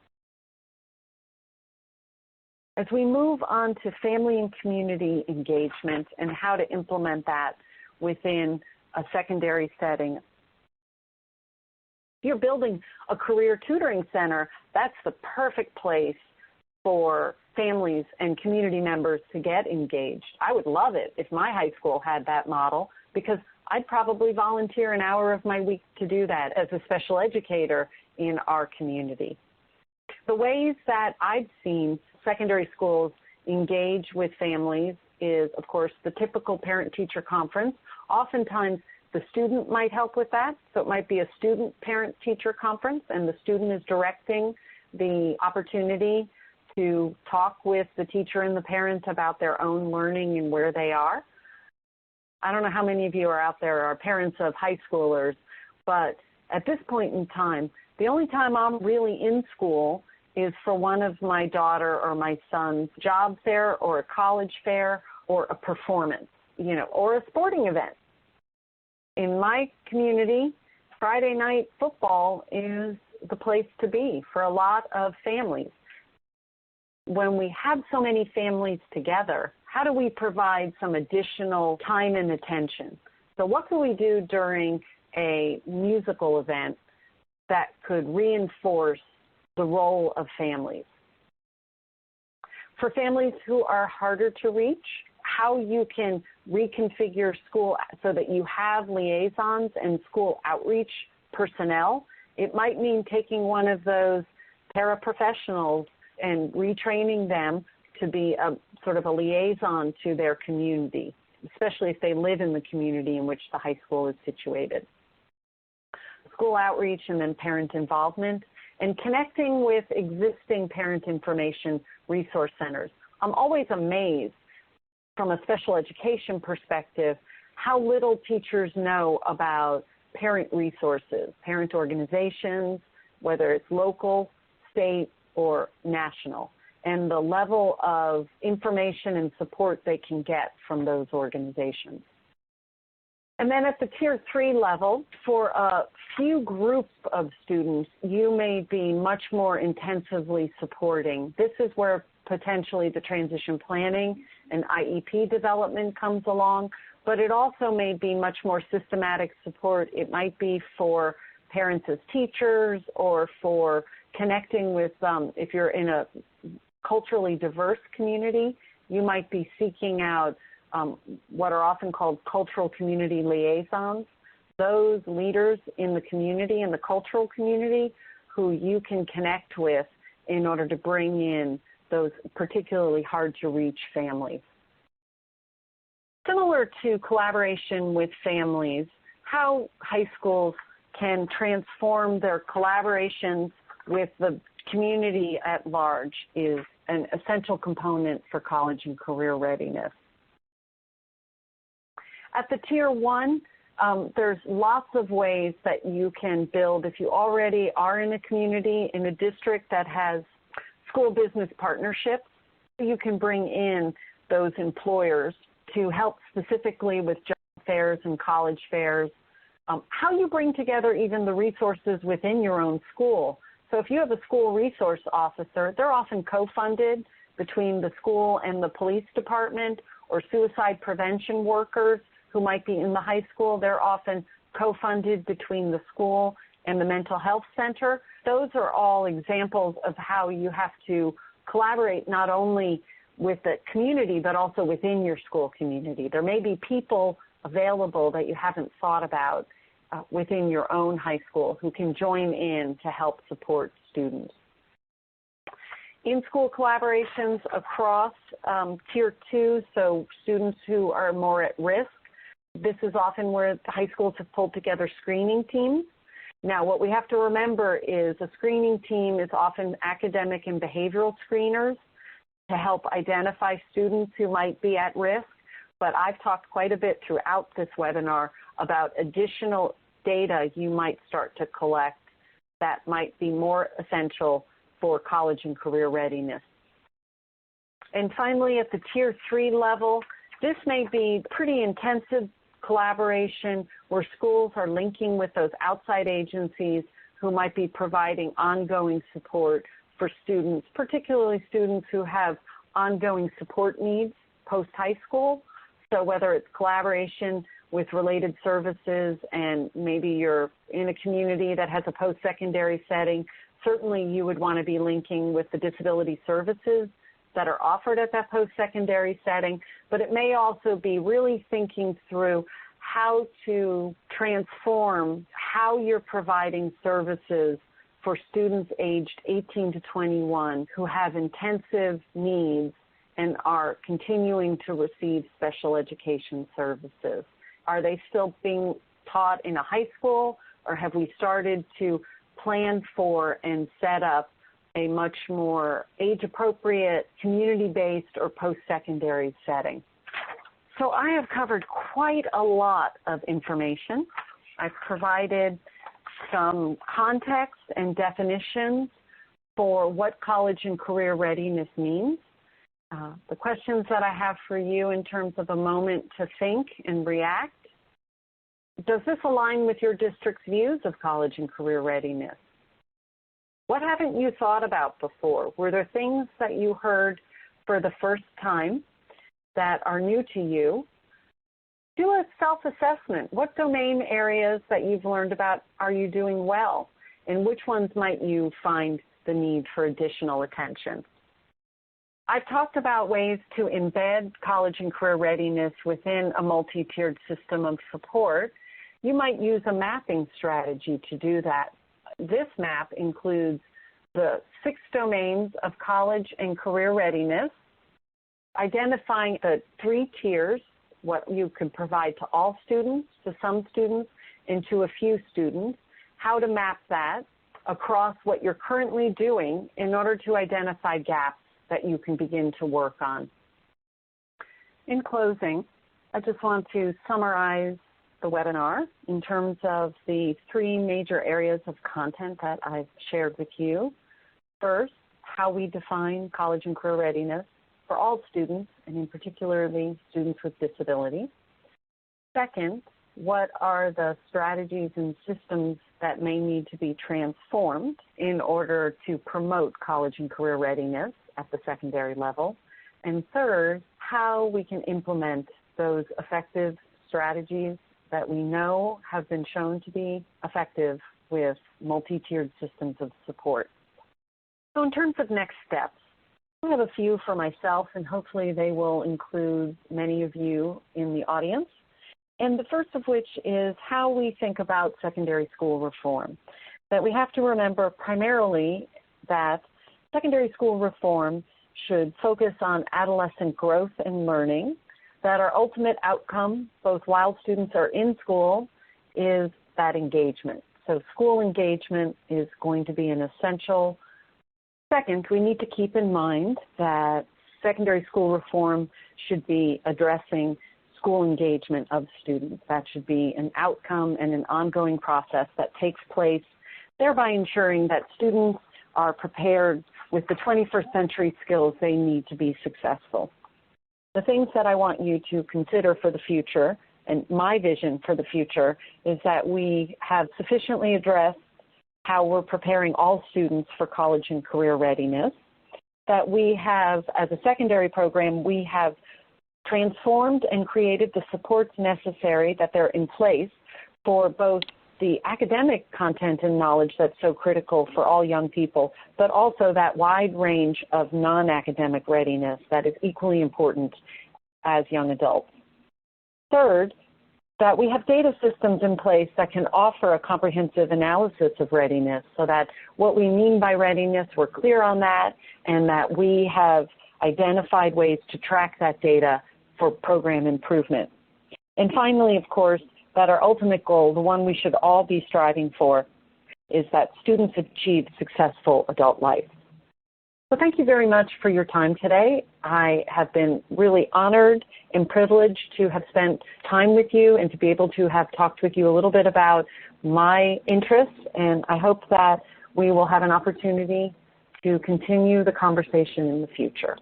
[SPEAKER 2] As we move on to family and community engagement and how to implement that within a secondary setting, if you're building a career tutoring center, that's the perfect place for families and community members to get engaged. I would love it if my high school had that model, because I'd probably volunteer an hour of my week to do that as a special educator in our community. The ways that I've seen secondary schools engage with families is, of course, the typical parent-teacher conference. Oftentimes, the student might help with that, so it might be a student-parent-teacher conference, and the student is directing the opportunity to talk with the teacher and the parent about their own learning and where they are. I don't know how many of you are out there are parents of high schoolers, but at this point in time, the only time I'm really in school is for one of my daughter or my son's job fair or a college fair or a performance, or a sporting event. In my community, Friday night football is the place to be for a lot of families. When we have so many families together, how do we provide some additional time and attention? So what can we do during a musical event that could reinforce the role of families? For families who are harder to reach, how you can reconfigure school so that you have liaisons and school outreach personnel. It might mean taking one of those paraprofessionals and retraining them to be a sort of a liaison to their community, especially if they live in the community in which the high school is situated. School outreach and then parent involvement, and connecting with existing parent information resource centers. I'm always amazed from a special education perspective how little teachers know about parent resources, parent organizations, whether it's local, state, or national, and the level of information and support they can get from those organizations. And then at the Tier 3 level, for a few groups of students, you may be much more intensively supporting. This is where potentially the transition planning and IEP development comes along, but it also may be much more systematic support. It might be for parents as teachers or for connecting with, if you're in a culturally diverse community, you might be seeking out what are often called cultural community liaisons, those leaders in the community, in the cultural community, who you can connect with in order to bring in those particularly hard-to-reach families. Similar to collaboration with families, how high schools can transform their collaborations with the community at large is an essential component for college and career readiness. At the Tier 1, there's lots of ways that you can build. If you already are in a community, in a district that has school business partnerships, you can bring in those employers to help specifically with job fairs and college fairs. How you bring together even the resources within your own school. So if you have a school resource officer, they're often co-funded between the school and the police department, or suicide prevention workers who might be in the high school. They're often co-funded between the school and the mental health center. Those are all examples of how you have to collaborate not only with the community, but also within your school community. There may be people available that you haven't thought about within your own high school who can join in to help support students. In-school collaborations across Tier 2, so students who are more at risk. This is often where high schools have pulled together screening teams. Now, what we have to remember is a screening team is often academic and behavioral screeners to help identify students who might be at risk. But I've talked quite a bit throughout this webinar about additional data you might start to collect that might be more essential for college and career readiness. And finally, at the Tier 3 level, this may be pretty intensive collaboration where schools are linking with those outside agencies who might be providing ongoing support for students, particularly students who have ongoing support needs post-high school. So whether it's collaboration with related services and maybe you're in a community that has a post-secondary setting, certainly you would want to be linking with the disability services that are offered at that post-secondary setting, but it may also be really thinking through how to transform how you're providing services for students aged 18 to 21 who have intensive needs and are continuing to receive special education services. Are they still being taught in a high school, or have we started to plan for and set up a much more age-appropriate, community-based, or post-secondary setting? So I have covered quite a lot of information. I've provided some context and definitions for what college and career readiness means. The questions that I have for you in terms of a moment to think and react: does this align with your district's views of college and career readiness? What haven't you thought about before? Were there things that you heard for the first time that are new to you? Do a self-assessment. What domain areas that you've learned about are you doing well? And which ones might you find the need for additional attention? I've talked about ways to embed college and career readiness within a multi-tiered system of support. You might use a mapping strategy to do that. This map includes the 6 domains of college and career readiness, identifying the 3 tiers, what you can provide to all students, to some students, and to a few students, how to map that across what you're currently doing in order to identify gaps that you can begin to work on. In closing, I just want to summarize the webinar in terms of the 3 major areas of content that I've shared with you. First, how we define college and career readiness for all students, and in particularly students with disabilities. Second, what are the strategies and systems that may need to be transformed in order to promote college and career readiness at the secondary level? And third, how we can implement those effective strategies that we know have been shown to be effective with multi-tiered systems of support. So in terms of next steps, I have a few for myself, and hopefully they will include many of you in the audience. And the first of which is how we think about secondary school reform. That we have to remember primarily that secondary school reform should focus on adolescent growth and learning, that our ultimate outcome, both while students are in school, is that engagement. So school engagement is going to be an essential. Second, we need to keep in mind that secondary school reform should be addressing school engagement of students. That should be an outcome and an ongoing process that takes place, thereby ensuring that students are prepared with the 21st century skills they need to be successful. The things that I want you to consider for the future, and my vision for the future, is that we have sufficiently addressed how we're preparing all students for college and career readiness, that we have, as a secondary program, we have transformed and created the supports necessary, that they're in place for both the academic content and knowledge that's so critical for all young people, but also that wide range of non-academic readiness that is equally important as young adults. Third, that we have data systems in place that can offer a comprehensive analysis of readiness, so that what we mean by readiness, we're clear on that, and that we have identified ways to track that data for program improvement. And finally, of course, that our ultimate goal, the one we should all be striving for, is that students achieve successful adult life. So thank you very much for your time today. I have been really honored and privileged to have spent time with you and to be able to have talked with you a little bit about my interests, and I hope that we will have an opportunity to continue the conversation in the future.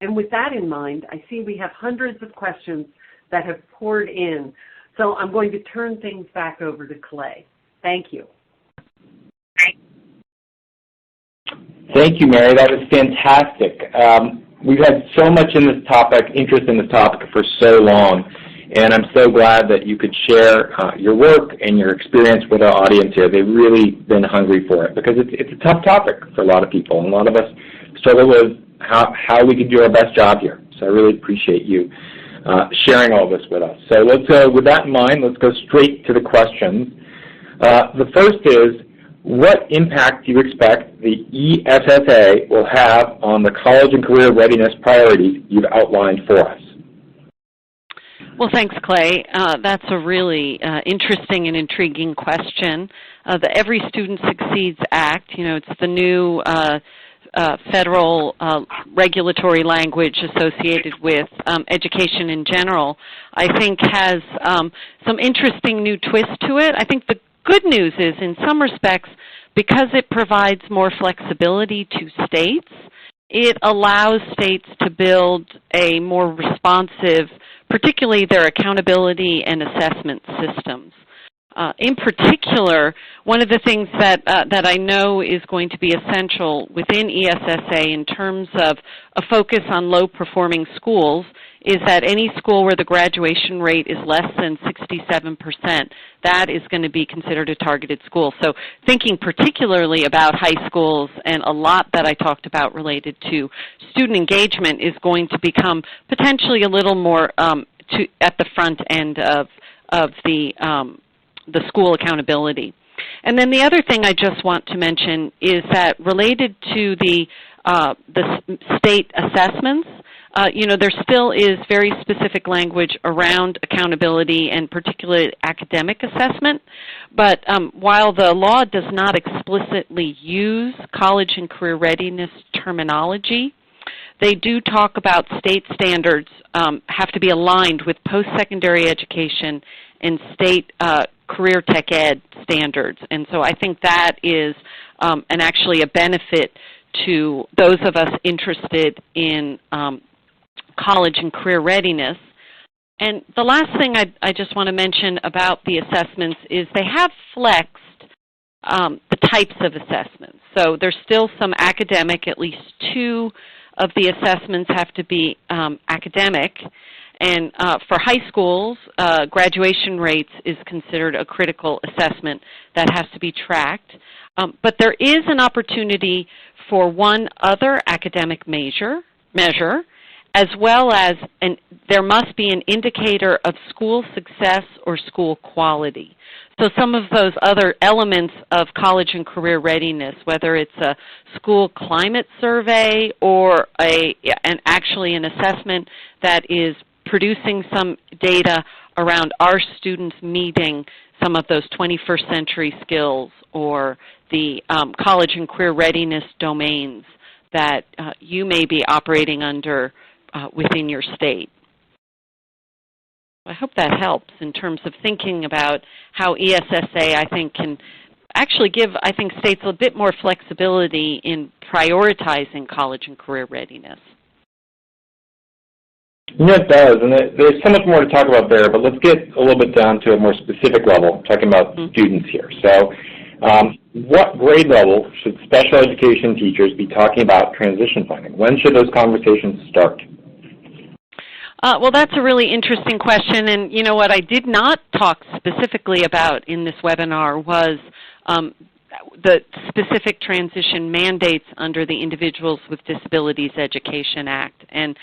[SPEAKER 2] And with that in mind, I see we have hundreds of questions that have poured in, so I'm going to turn things back over to Clay. Thank you.
[SPEAKER 3] Thank you, Mary. That was fantastic. We've had so much in this topic, interest in this topic for so long, and I'm so glad that you could share your work and your experience with our audience here. They've really been hungry for it because it's a tough topic for a lot of people, and a lot of us struggle with how we can do our best job here. So I really appreciate you sharing all this with us. So let's, with that in mind, let's go straight to the questions. The first is, what impact do you expect the ESSA will have on the college and career readiness priorities you've outlined for us?
[SPEAKER 4] Well, thanks, Clay. That's a really interesting and intriguing question. The Every Student Succeeds Act, it's the new federal regulatory language associated with education in general, I think has some interesting new twists to it. I think the good news is, in some respects, because it provides more flexibility to states, it allows states to build a more responsive, particularly their accountability and assessment systems. In particular, one of the things that I know is going to be essential within ESSA in terms of a focus on low-performing schools is that any school where the graduation rate is less than 67%, that is going to be considered a targeted school. So thinking particularly about high schools, and a lot that I talked about related to student engagement is going to become potentially a little more at the front end of the school accountability. And then the other thing I just want to mention is that related to the state assessments, there still is very specific language around accountability and particularly academic assessment. But while the law does not explicitly use college and career readiness terminology, they do talk about state standards have to be aligned with post-secondary education and state career tech ed standards. And so I think that is actually a benefit to those of us interested in college and career readiness. And the last thing I just want to mention about the assessments is they have flexed the types of assessments. So there's still some academic, at least 2 of the assessments have to be academic. And for high schools, graduation rates is considered a critical assessment that has to be tracked. But there is an opportunity for one other academic measure, as well as there must be an indicator of school success or school quality. So some of those other elements of college and career readiness, whether it's a school climate survey or actually an assessment that is producing some data around our students meeting some of those 21st century skills or the college and career readiness domains that you may be operating under within your state. I hope that helps in terms of thinking about how ESSA, I think, can actually give, states a bit more flexibility in prioritizing college and career readiness.
[SPEAKER 3] It does, and there's so much more to talk about there, but let's get a little bit down to a more specific level, talking about students here. So what grade level should special education teachers be talking about transition planning? When should those conversations start?
[SPEAKER 4] Well, that's a really interesting question, and you know what I did not talk specifically about in this webinar was the specific transition mandates under the Individuals with Disabilities Education Act. And,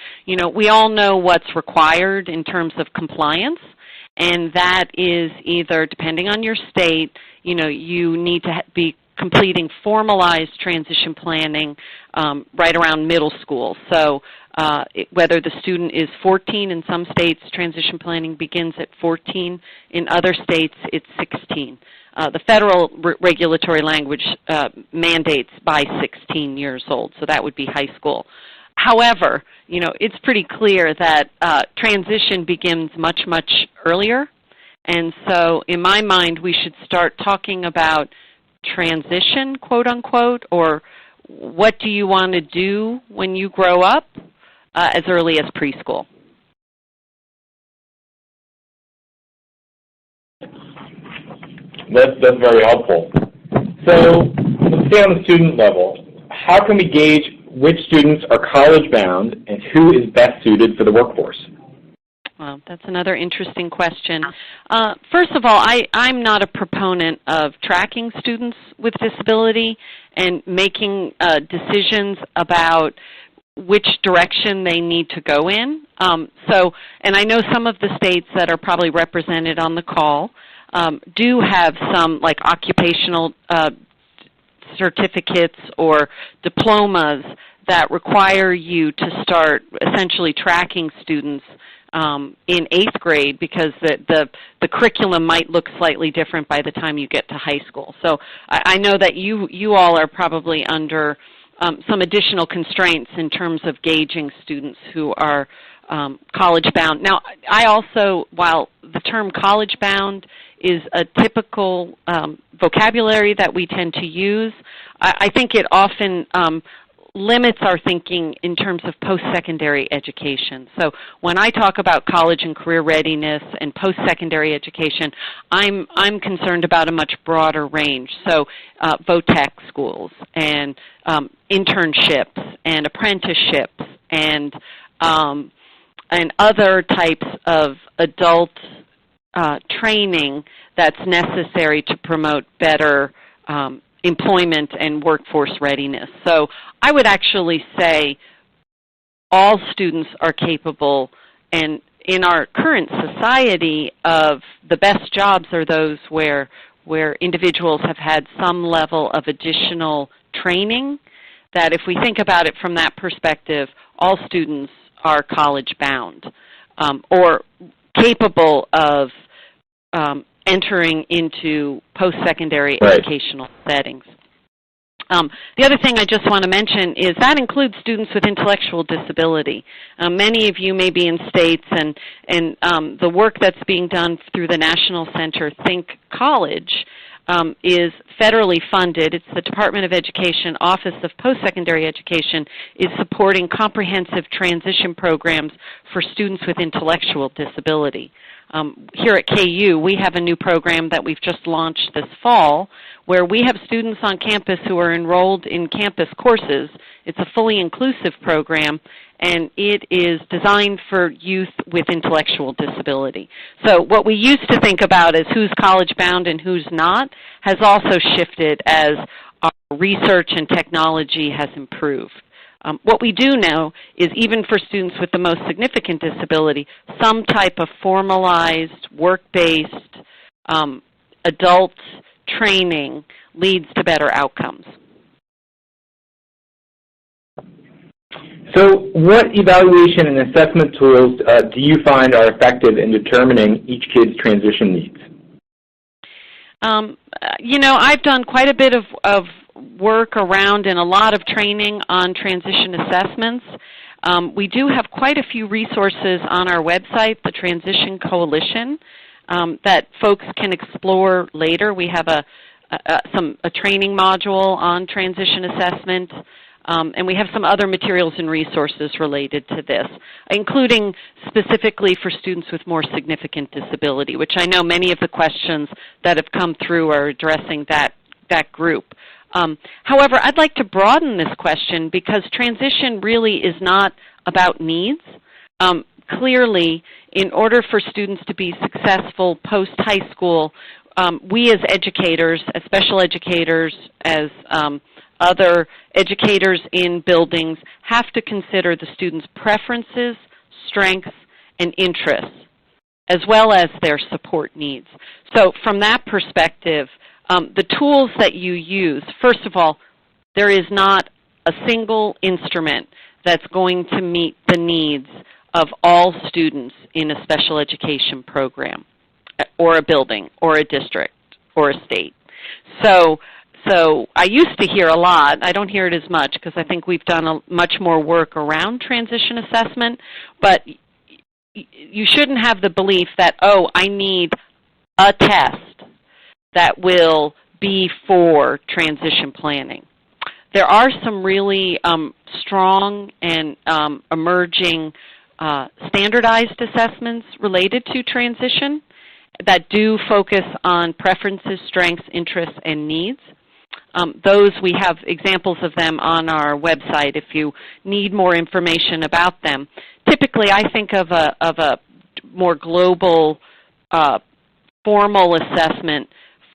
[SPEAKER 4] we all know what's required in terms of compliance, And that is either, depending on your state, you need to be completing formalized transition planning right around middle school. So whether the student is 14, in some states transition planning begins at 14, in other states it's 16. The federal regulatory language mandates by 16 years old, so that would be high school. However, it's pretty clear that transition begins much, much earlier, and so in my mind we should start talking about transition, quote unquote, or what do you want to do when you grow up as early as preschool.
[SPEAKER 3] That's very helpful. So let's stay on the student level. How can we gauge which students are college-bound and who is best suited for the workforce?
[SPEAKER 4] Well, that's another interesting question. First of all, I'm not a proponent of tracking students with disability and making decisions about which direction they need to go in. And I know some of the states that are probably represented on the call do have some like occupational certificates or diplomas that require you to start essentially tracking students in 8th grade, because the curriculum might look slightly different by the time you get to high school. So I know that you all are probably under some additional constraints in terms of gauging students who are college-bound. Now, I also, while the term college-bound is a typical vocabulary that we tend to use, I think it often limits our thinking in terms of post-secondary education. So when I talk about college and career readiness and post-secondary education, I'm concerned about a much broader range. So VOTEC schools and internships and apprenticeships and other types of adult training that's necessary to promote better employment and workforce readiness. So I would actually say all students are capable, and in our current society, of the best jobs are those where individuals have had some level of additional training, that if we think about it from that perspective, all students are college-bound or capable of entering into post-secondary educational settings. The other thing I just want to mention is that includes students with intellectual disability. Many of you may be in states, and the work that's being done through the National Center Think College is federally funded. It's the Department of Education Office of Post-Secondary Education is supporting comprehensive transition programs for students with intellectual disability. Here at KU, we have a new program that we've just launched this fall where we have students on campus who are enrolled in campus courses. It's a fully inclusive program, and it is designed for youth with intellectual disability. So what we used to think about as who's college-bound and who's not has also shifted as our research and technology has improved. What we do know is even for students with the most significant disability, some type of formalized, work-based, adult training leads to better outcomes.
[SPEAKER 3] So what evaluation and assessment tools do you find are effective in determining each kid's transition needs?
[SPEAKER 4] I've done quite a bit of work around and a lot of training on transition assessments. We do have quite a few resources on our website, the Transition Coalition, that folks can explore later. We have a training module on transition assessment, and we have some other materials and resources related to this, including specifically for students with more significant disability, which I know many of the questions that have come through are addressing that group. However, I'd like to broaden this question because transition really is not about needs. Clearly, in order for students to be successful post-high school, we as educators, as special educators, as other educators in buildings, have to consider the students' preferences, strengths, and interests. as well as their support needs. So from that perspective, the tools that you use, first of all, there is not a single instrument that's going to meet the needs of all students in a special education program or a building or a district or a state. So I used to hear a lot. I don't hear it as much because I think we've done much more work around transition assessment, but you shouldn't have the belief that, oh, I need a test that will be for transition planning. There are some really strong and emerging standardized assessments related to transition that do focus on preferences, strengths, interests, and needs. Those, we have examples of them on our website if you need more information about them. Typically, I think of a more global formal assessment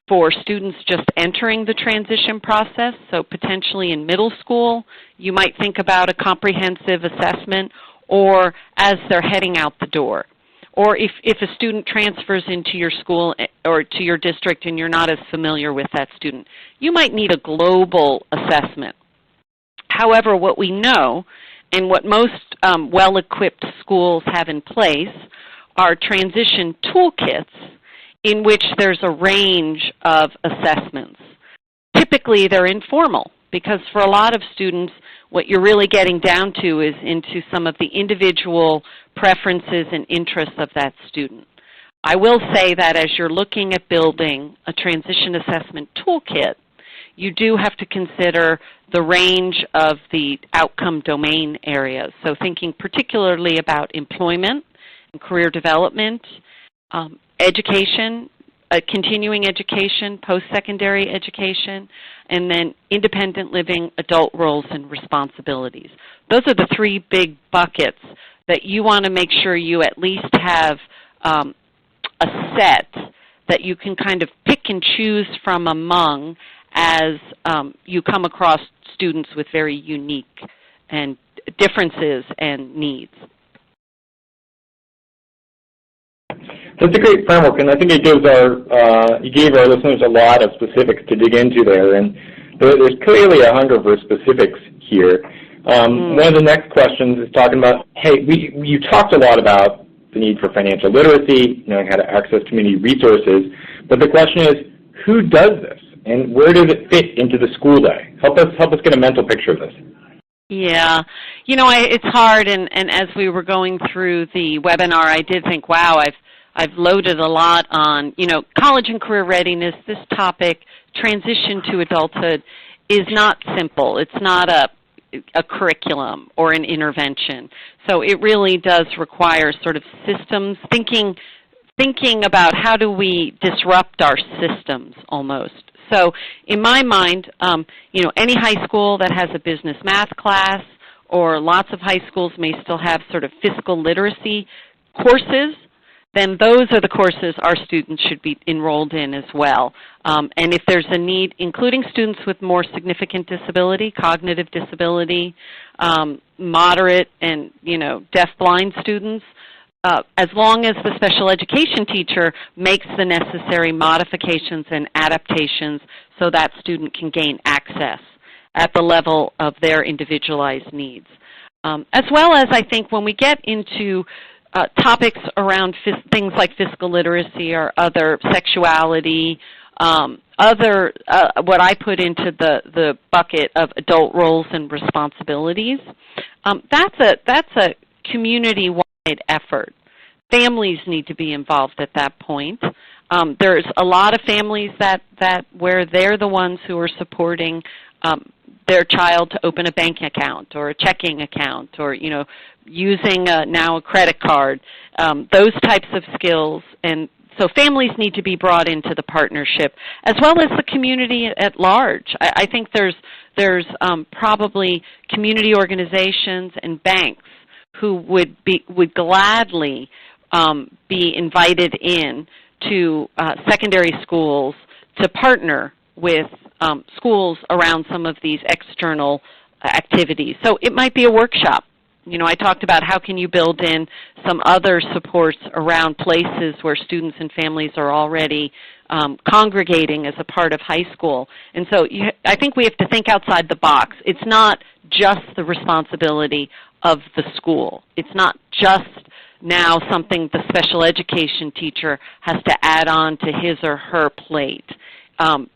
[SPEAKER 4] for students just entering the transition process. So potentially in middle school, you might think about a comprehensive assessment, or as they're heading out the door. Or if a student transfers into your school or to your district and you're not as familiar with that student, you might need a global assessment. However, what we know and what most well-equipped schools have in place are transition toolkits in which there's a range of assessments. Typically, they're informal because for a lot of students, what you're really getting down to is into some of the individual preferences and interests of that student. I will say that as you're looking at building a transition assessment toolkit, you do have to consider the range of the outcome domain areas. So thinking particularly about employment and career development, education, continuing education, post-secondary education, and then independent living, adult roles, and responsibilities. Those are the three big buckets that you want to make sure you at least have a set that you can kind of pick and choose from among as you come across students with very unique and differences and needs.
[SPEAKER 3] That's a great framework, and I think it gives you gave our listeners a lot of specifics to dig into there, and there's clearly a hunger for specifics here. One of the next questions is talking about, hey, you talked a lot about the need for financial literacy, knowing how to access community resources, but the question is, who does this, and where does it fit into the school day? Help us get a mental picture of this.
[SPEAKER 4] Yeah, you know, it's hard, and as we were going through the webinar, I did think, wow, I've loaded a lot on, you know, college and career readiness. This topic, transition to adulthood, is not simple. It's not a curriculum or an intervention. So it really does require sort of systems, thinking about how do we disrupt our systems almost. So in my mind, you know, any high school that has a business math class, or lots of high schools may still have sort of fiscal literacy courses, then those are the courses our students should be enrolled in as well. And if there's a need, including students with more significant disability, cognitive disability, moderate and, you know, deaf-blind students, as long as the special education teacher makes the necessary modifications and adaptations so that student can gain access at the level of their individualized needs. As well as, I think, when we get into topics around things like fiscal literacy or other sexuality, what I put into the bucket of adult roles and responsibilities, that's a community-wide effort. Families need to be involved at that point. There's a lot of families where they're the ones who are supporting their child to open a bank account or a checking account, or, you know, using now a credit card, those types of skills. And so families need to be brought into the partnership, as well as the community at large. I think there's probably community organizations and banks who would gladly be invited in to secondary schools to partner with schools around some of these external activities. So it might be a workshop. I talked about how can you build in some other supports around places where students and families are already congregating as a part of high school. And so I think we have to think outside the box. It's not just the responsibility of the school. It's not just now something the special education teacher has to add on to his or her plate.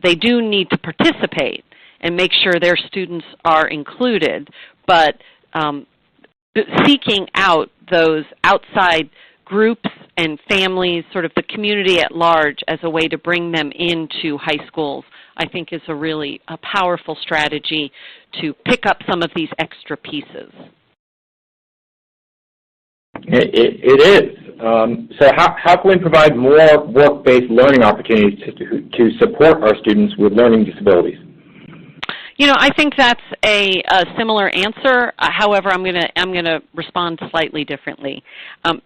[SPEAKER 4] They do need to participate and make sure their students are included, but seeking out those outside groups and families, sort of the community at large, as a way to bring them into high schools, I think is a powerful strategy to pick up some of these extra pieces.
[SPEAKER 3] It is. So how can we provide more work-based learning opportunities to support our students with learning disabilities?
[SPEAKER 4] I think that's a similar answer. However, I'm going to respond slightly differently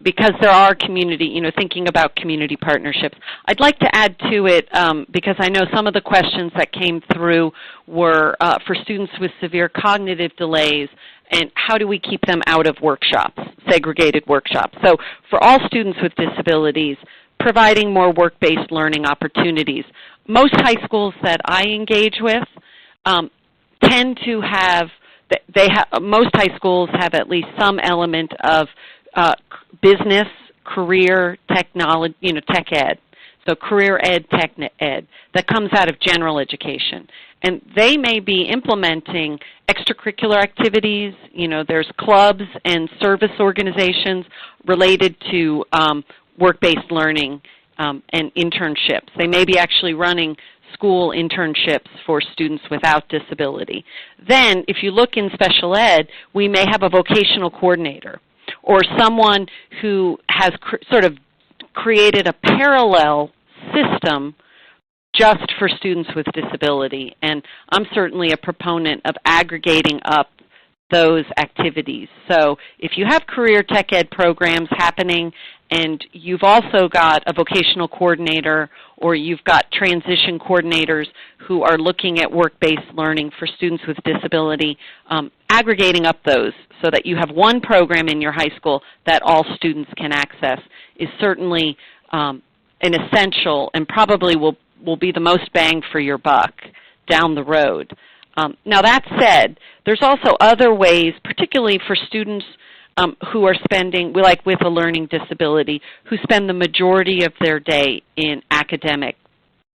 [SPEAKER 4] because there are community, thinking about community partnerships. I'd like to add to it because I know some of the questions that came through were for students with severe cognitive delays, and how do we keep them out of workshops, segregated workshops. So for all students with disabilities, providing more work-based learning opportunities. Most high schools that I engage with tend to have, most high schools have at least some element of business, career, technology, tech ed. So career ed, tech ed, that comes out of general education. And they may be implementing extracurricular activities. There's clubs and service organizations related to work-based learning and internships. They may be actually running school internships for students without disability. Then, if you look in special ed, we may have a vocational coordinator or someone who has sort of created a parallel system just for students with disability. And I'm certainly a proponent of aggregating up those activities. So if you have career tech ed programs happening and you've also got a vocational coordinator or you've got transition coordinators who are looking at work-based learning for students with disability, aggregating up those so that you have one program in your high school that all students can access is certainly an essential and probably will be the most bang for your buck down the road. Now that said, there's also other ways, particularly for students who are spending, like with a learning disability, who spend the majority of their day in academic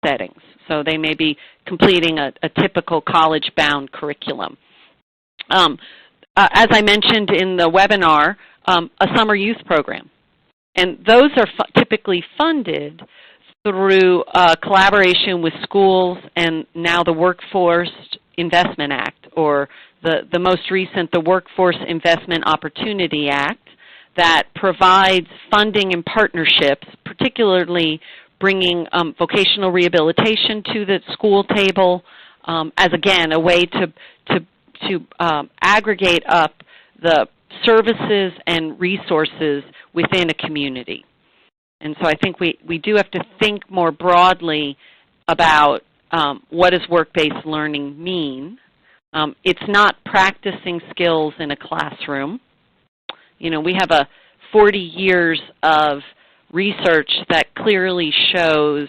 [SPEAKER 4] settings. So they may be completing a typical college-bound curriculum. As I mentioned in the webinar, a summer youth program. And those are typically funded through collaboration with schools and now the Workforce Investment Act, or the most recent, the Workforce Investment Opportunity Act, that provides funding and partnerships, particularly bringing vocational rehabilitation to the school table as, again, a way to aggregate up the services and resources within a community. And so I think we do have to think more broadly about what does work-based learning mean. It's not practicing skills in a classroom. We have 40 years of research that clearly shows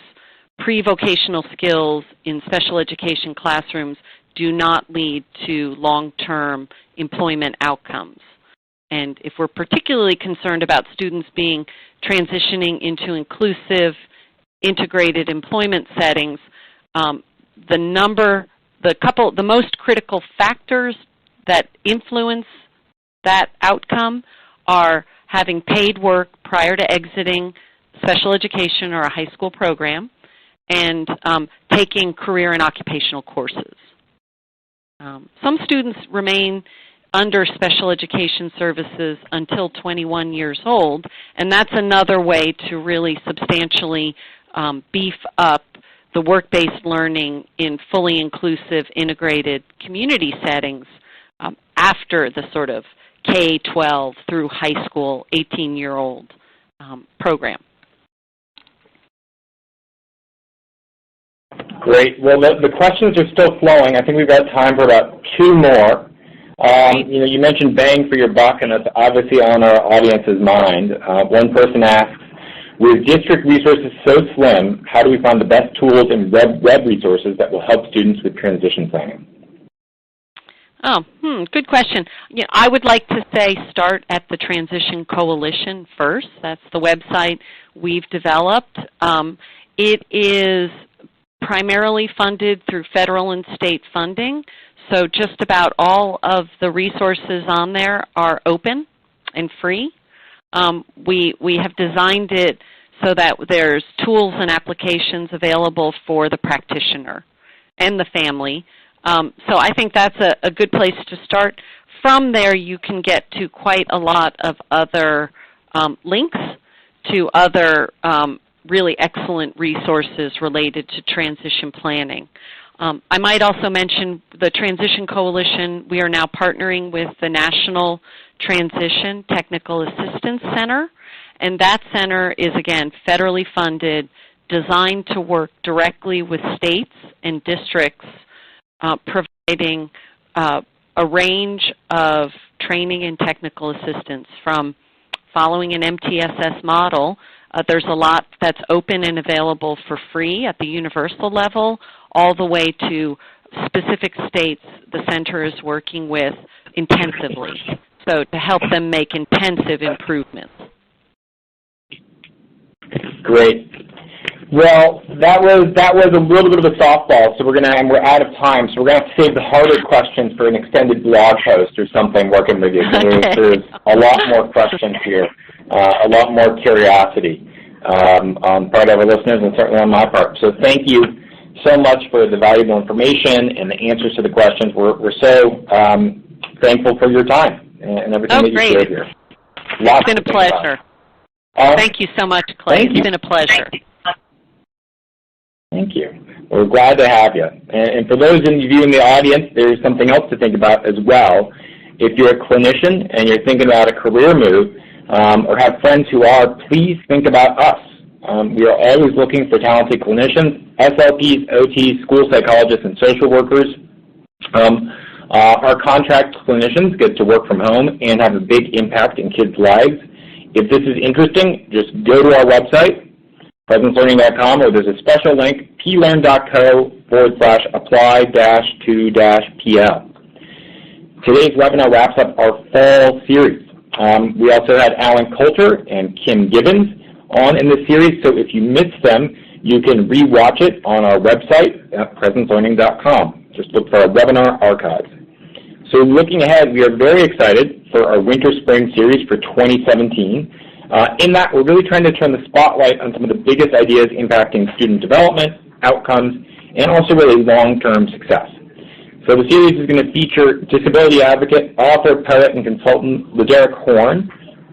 [SPEAKER 4] pre-vocational skills in special education classrooms do not lead to long-term employment outcomes. And if we're particularly concerned about students transitioning into inclusive, integrated employment settings, the most critical factors that influence that outcome are having paid work prior to exiting special education or a high school program, and taking career and occupational courses. Some students remain under special education services until 21 years old, and that's another way to really substantially beef up the work-based learning in fully inclusive, integrated community settings after the sort of K-12 through high school 18-year-old program.
[SPEAKER 3] Great. Well, the questions are still flowing. I think we've got time for about two more. You mentioned bang for your buck, and that's obviously on our audience's mind. One person asks, with district resources so slim, how do we find the best tools and web resources that will help students with transition planning?
[SPEAKER 4] Oh, good question. I would like to say start at the Transition Coalition first. That's the website we've developed. It is primarily funded through federal and state funding, so just about all of the resources on there are open and free. We have designed it so that there's tools and applications available for the practitioner and the family. So I think that's a good place to start. From there, you can get to quite a lot of other links to other really excellent resources related to transition planning. I might also mention the Transition Coalition. We are now partnering with the National Transition Technical Assistance Center, and that center is, again, federally funded, designed to work directly with states and districts, providing a range of training and technical assistance from following an MTSS model. There's a lot that's open and available for free at the universal level, all the way to specific states the center is working with intensively, so to help them make intensive improvements.
[SPEAKER 3] Great. Well, that was a little bit of a softball, so we're out of time, so we're gonna have to save the harder questions for an extended blog post or something working with you. Okay. There's a lot more questions here, a lot more curiosity on part of our listeners and certainly on my part. So thank you so much for the valuable information and the answers to the questions. We're so thankful for your time and everything that you shared here.
[SPEAKER 4] It's been a pleasure. Thank you so much, Clay. It's been a pleasure.
[SPEAKER 3] Thank you. We're glad to have you. And for those of you in the audience, there's something else to think about as well. If you're a clinician and you're thinking about a career move or have friends who are, please think about us. We are always looking for talented clinicians, SLPs, OTs, school psychologists, and social workers. Our contract clinicians get to work from home and have a big impact in kids' lives. If this is interesting, just go to our website, presencelearning.com, or there's a special link, plearn.co/apply-to-PL. Today's webinar wraps up our fall series. We also had Alan Coulter and Kim Gibbons on in this series, so if you missed them, you can re-watch it on our website at presencelearning.com. Just look for our webinar archives. So looking ahead, we are very excited for our winter-spring series for 2017. In that, we're really trying to turn the spotlight on some of the biggest ideas impacting student development, outcomes, and also really long-term success. So the series is going to feature disability advocate, author, poet, and consultant Laderick Horn,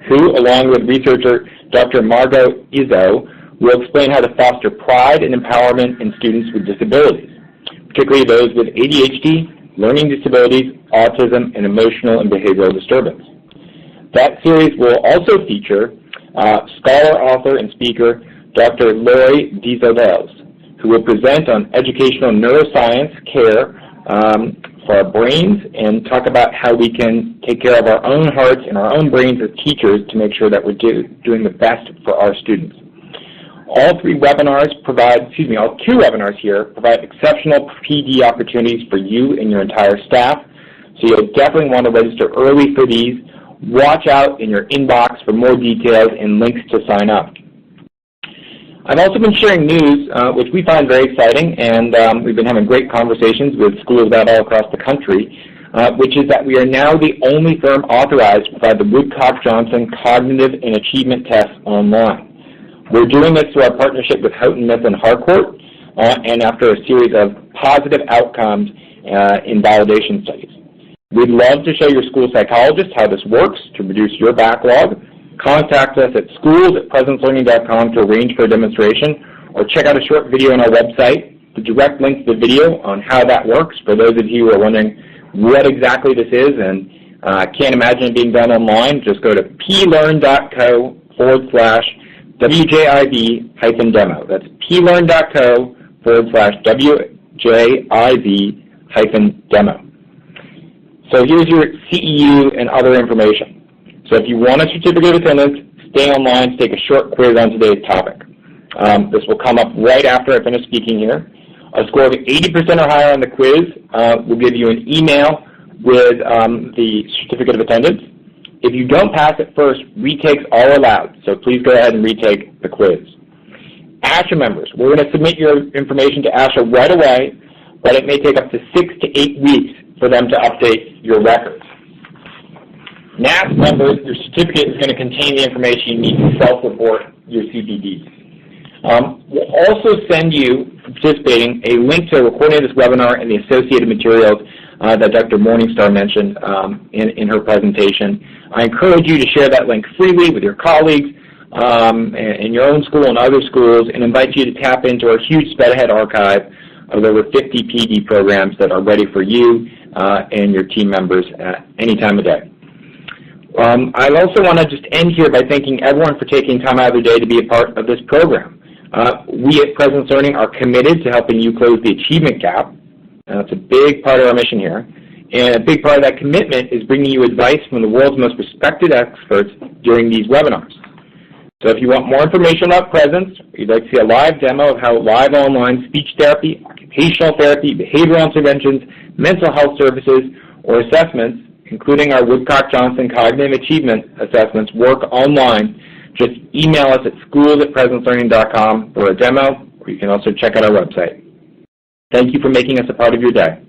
[SPEAKER 3] who, along with researcher Dr. Margot Izzo, will explain how to foster pride and empowerment in students with disabilities, particularly those with ADHD, learning disabilities, autism, and emotional and behavioral disturbance. That series will also feature scholar, author, and speaker Dr. Lori Dizovels, who will present on educational neuroscience care for our brains and talk about how we can take care of our own hearts and our own brains as teachers to make sure that we're doing the best for our students. All two webinars here provide exceptional Ph.D. opportunities for you and your entire staff, so you'll definitely want to register early for these. Watch out in your inbox for more details and links to sign up. I've also been sharing news, which we find very exciting, and we've been having great conversations with schools about all across the country, which is that we are now the only firm authorized to provide the Woodcock-Johnson Cognitive and Achievement Tests online. We're doing this through our partnership with Houghton Mifflin Harcourt, and after a series of positive outcomes in validation studies. We'd love to show your school psychologist how this works to reduce your backlog. Contact us at schools@presencelearning.com to arrange for a demonstration, or check out a short video on our website. The direct link to the video on how that works for those of you who are wondering what exactly this is and can't imagine it being done online, just go to plearn.co/WJIV-demo. That's plearn.co/WJIV-demo. So here's your CEU and other information. So if you want a certificate of attendance, stay online to take a short quiz on today's topic. This will come up right after I finish speaking here. A score of 80% or higher on the quiz will give you an email with the certificate of attendance. If you don't pass it first, retakes are allowed, so please go ahead and retake the quiz. ASHA members, we're going to submit your information to ASHA right away, but it may take up to 6 to 8 weeks for them to update your records. NAS members, your certificate is going to contain the information you need to self-report your CPDs. We'll also send you, participating, a link to a recording of this webinar and the associated materials that Dr. Morningstar mentioned in her presentation. I encourage you to share that link freely with your colleagues in your own school and other schools, and invite you to tap into our huge SPED-Ahead archive of over 50 Ph.D. programs that are ready for you and your team members at any time of day. I also want to just end here by thanking everyone for taking time out of their day to be a part of this program. We at Presence Learning are committed to helping you close the achievement gap. That's a big part of our mission here. And a big part of that commitment is bringing you advice from the world's most respected experts during these webinars. So if you want more information about Presence, or you'd like to see a live demo of how live online speech therapy, occupational therapy, behavioral interventions, mental health services, or assessments, including our Woodcock-Johnson Cognitive Achievement Assessments, work online, just email us at schools@presencelearning.com for a demo, or you can also check out our website. Thank you for making us a part of your day.